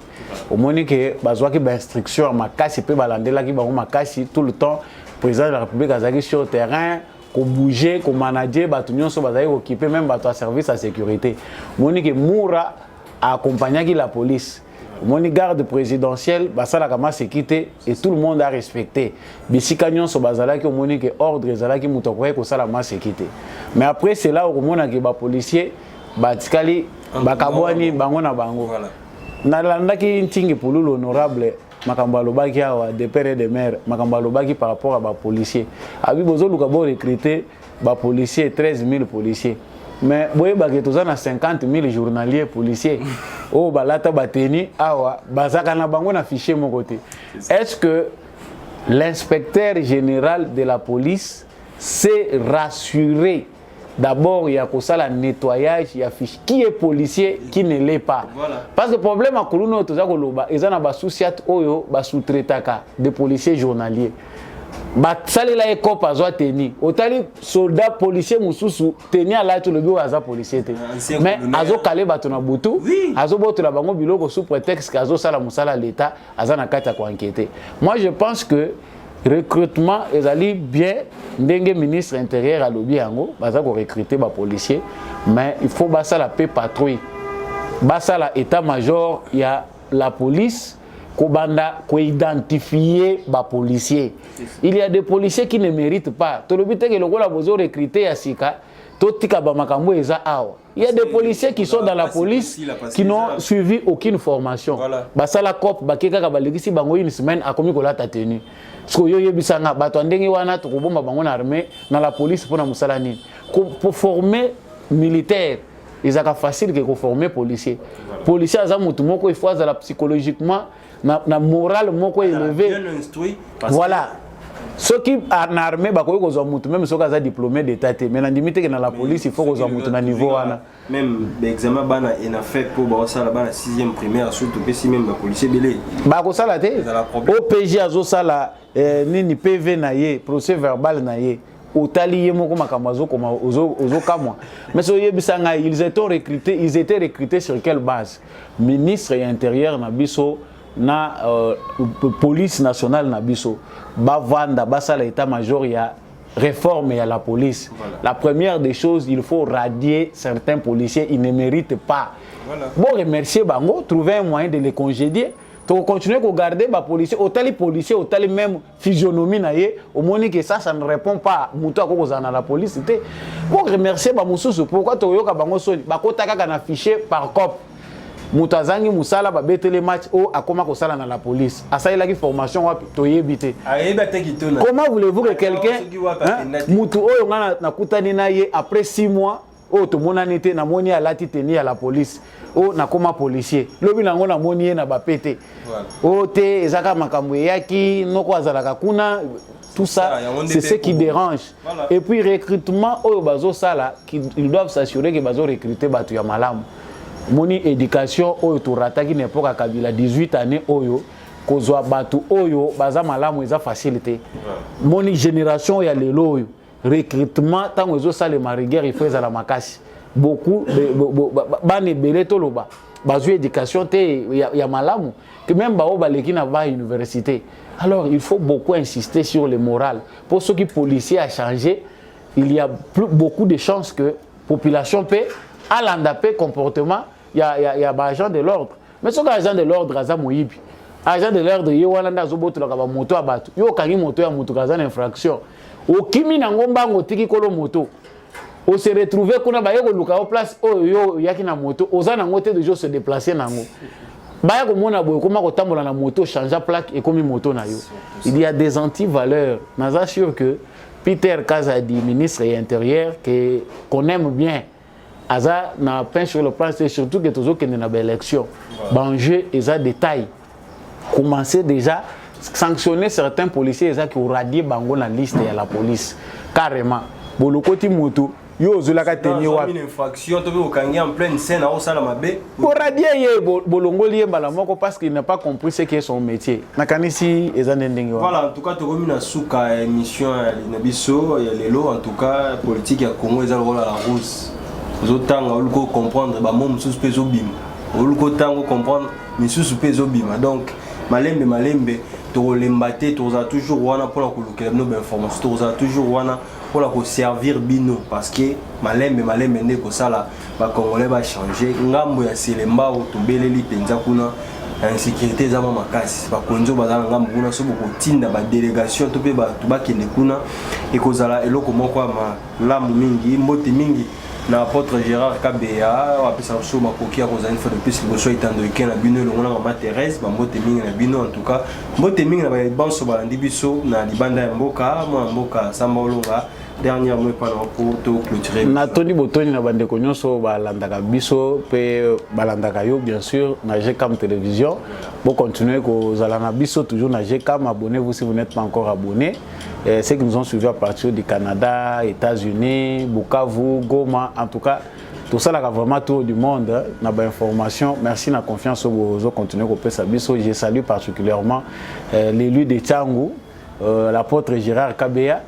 au moins que bazwaki ba instruction makasi pe balandela ki bango makasi tout le temps président de la République azaki sur le terrain qu'on bouger, qu'on manager, batunion so bazali occuper même bato à service à sécurité. Monique Moura a accompagné la police. Monique garde présidentielle, basala kama sécurité et tout le monde a respecté. Bisika nyonso bazala ki monique ordre ezala ki mutokoye ko sala ma sécurité. Mais après c'est là où mona ki ba policier batikali bakabwani bango na bango. Voilà. Na landa ki ntingi pour l'honorable makambo alobaki awa de père et de mère makambo alobaki par rapport à ba policiers abi bozo luka bo recruter ba policiers 13 000 policiers mais boye ba ketoza na 50 000 journaliers policiers o balata bateni awa bazaka na bango na fichier mon côté est-ce que l'inspecteur général de la police s'est rassuré d'abord il y a le nettoyage, il y a fiche qui est policier, qui ne l'est pas. Voilà. Parce que le problème à Koulouno, il y a des souciats sous-traitants des policiers journaliers. Ça les là écope à zoa teni. Otali soldats policiers mususu teni à la tout le bureau à policier. Mais azo calé batona butu, azo boto la bango biloko sous prétexte qu'azo sala musala l'état, azana kata ko enquêter. Moi je pense que recrutement ezali bien ndenge ministre intérieur à lobby yango baza ko recruter ba policier mais il faut basa la paix patrouille basa la état major il y a la police ko banda ko identifier ba policier il y a des policiers qui ne méritent pas to lobby te ke lokola bozo recruter ya sika to tika ba makambo eza awa il y a des policiers qui sont dans la police qui n'ont suivi aucune formation basa la cop bakeka ka balegisi bango une semaine a komi ko la tenue parce que yo yebisanga bato ndenge wana to kobomba bango na armée na la police pour na musala nini pour former militaire ezaka facile que former policier policier aza mutu moko il faut azala psychologiquement na moral moko élevé bien instruit voilà ceux qui en armée bakoyi kozwa mutu même ceux qui aza diplômé d'état mais na ndimite que na la police il faut kozwa mutu na niveau wana même l'examen bana ena fait pour ba sala bana 6e primaire surtout que si même ba policier belé ba ko sala te OPJ azo sala nini PV na ye procès verbal na ye otali ye moko makambazo comme ozo kamwa mais so yebisanga ils étaient recrutés sur quelle base ministre et intérieur na biso na police nationale na biso bavanda basala état major ya réforme à la police. Voilà. La première des choses, il faut radier certains policiers, ils ne méritent pas. Voilà. Bon, remercier Bango, trouver un moyen de les congédier. Donc, continuer à garder les policiers, autant les policiers, autant les mêmes physionomies, au moins que ça ne répond pas à la police. Bon, remercier Bamoussou, pourquoi tu as Bango Soni, Bakota Kaka affiché par COP. Moutazangi Moussala ba bete les matchs au akoma ko sala dans la police. Asa ila ki formation wa to yebite. Comment voulez-vous que quelqu'un mutu oyo ngana na kutani na ye après 6 mois o to monanité na moni alati teni à la police o na koma policier. Lobi nango na moni ye na ba pete. O te ezaka makambo yaki noko azalaka kuna tout ça c'est ce qui dérange. Voilà. Et puis recrutement oyo bazo sala ils doivent s'assurer que bazo recruter batu ya malamu. Moni éducation oyo to rataki n'époque à Kabila 18 années oyo kozwa batu oyo baza malamu eza facilité moni génération ya lelo oyo recrutement tango ezo sala marigueur il faut za la makasi beaucoup bane belé toloba bazu éducation te ya malamu que même ba baleki na ba université alors il faut beaucoup insister sur le moral pour ceux qui policiers a changé il y a beaucoup de chances que population peut à l'andapé comportement, il y a des agents de l'ordre. Mais ce agent de l'ordre, agent de l'ordre, il y a un moto à battre. Il y a un moto à moto, il y a une infraction. Au kimi na ngomba ngotiki kolo moto. on se retrouver qu'on a baillé au luka au place oh yo yaki na moto oza na ngote de jour se déplacer nango baya ko mona boy comment kotambola na moto changer plaque et comme moto na yo il y a des anti-valeurs naza sûr que Peter Kazadi ministre de l'Intérieur que qu'on aime bien aza na peine sur le plan c'est surtout que toujours qu'il y a une élection banjeu et ça détail commencer déjà sanctionner certains policiers et ça qui ont radié bango na liste de la police carrément bolokoti moto yo zolaka tenir wa une infraction to be okangi en pleine scène au sala mabe pour radier ye bolongo lié bala moko parce qu'il n'a pas compris ce qui est son métier nakanisi ezane ndenge voilà en tout cas to komi na suka émission na biso ya lelo en tout cas politique ya Congo ezala rôle à la rousse zotanga uluko comprendre ba mom sous peso bim uluko tango comprendre misusu peso bima donc malembe to lembate to za toujours wana pour la kolukela no information to za toujours wana pour la servir bino parce que malembe ne ko sala ba congolais ba changer ngambo ya selemba o to beleli penza kuna insécurité za makasi ba konzo bazala ngambo kuna so boko tinda ba délégation to pe ba to ba kende kuna e ko zala eloko moko ma lambu mingi mbote mingi na apôtre Gérard Kabea apesa so makoki a kozala une fois de plus liboso itando ikena bino longo na mama Thérèse ba mbote mingi na bino en tout cas mbote mingi na ba banso balandi biso na libanda ya mboka mboka samba olonga dernier mot pendant pour to clôturer na toni botoni na bande ko nyonso balandaka biso pe balandaka yo bien sûr na GCAM télévision bon continuer ko zala na biso toujours na GCAM abonnez-vous si vous n'êtes pas encore abonné ceux qui nous ont suivis à partir du Canada, États-Unis, Bukavu, Goma, en tout cas, tout ça là vraiment tout du monde, n'a pas information. Merci na confiance au continuer au Pesabiso. Je salue particulièrement l'élu de Tchangou, l'apôtre Gérard Kabea,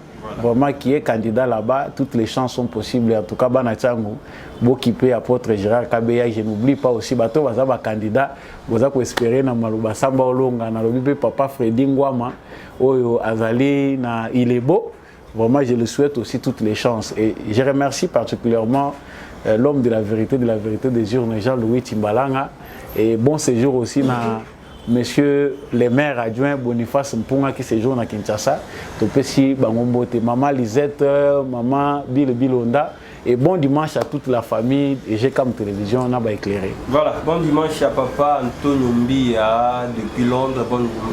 vraiment qui est candidat là-bas. Toutes les chances sont possibles. En tout cas, Bana Tchangou, Bokipe, apôtre Gérard Kabea. Je n'oublie pas aussi bateau bazaba candidat. Vous avez espéré na maluba samba olonga na lobipe papa Freddy Ngwama. Oyo Azali na il est beau. Vraiment, je le souhaite aussi toutes les chances. Et je remercie particulièrement l'homme de la vérité des urnes, Jean-Louis Timbalanga. Et bon séjour aussi na monsieur le maire adjoint Boniface Mpunga qui séjourne à Kinshasa. Topesi Bangombote, maman Lisette, maman Bilonda. Et bon dimanche à toute la famille et GCAM Télévision, on a éclairé. Voilà, bon dimanche à papa Antonio Mbia depuis Londres,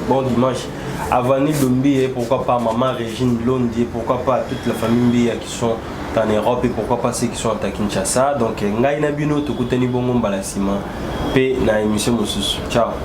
bon dimanche à Vanille Dombi et pourquoi pas maman Régine Londi, pourquoi pas toute la famille Mbia qui sont en Europe et pourquoi pas ceux qui sont à Kinshasa. Donc, Ngaïna Bino, Tokutani Bongo Mbalasima, P na émission Mosus. Ciao.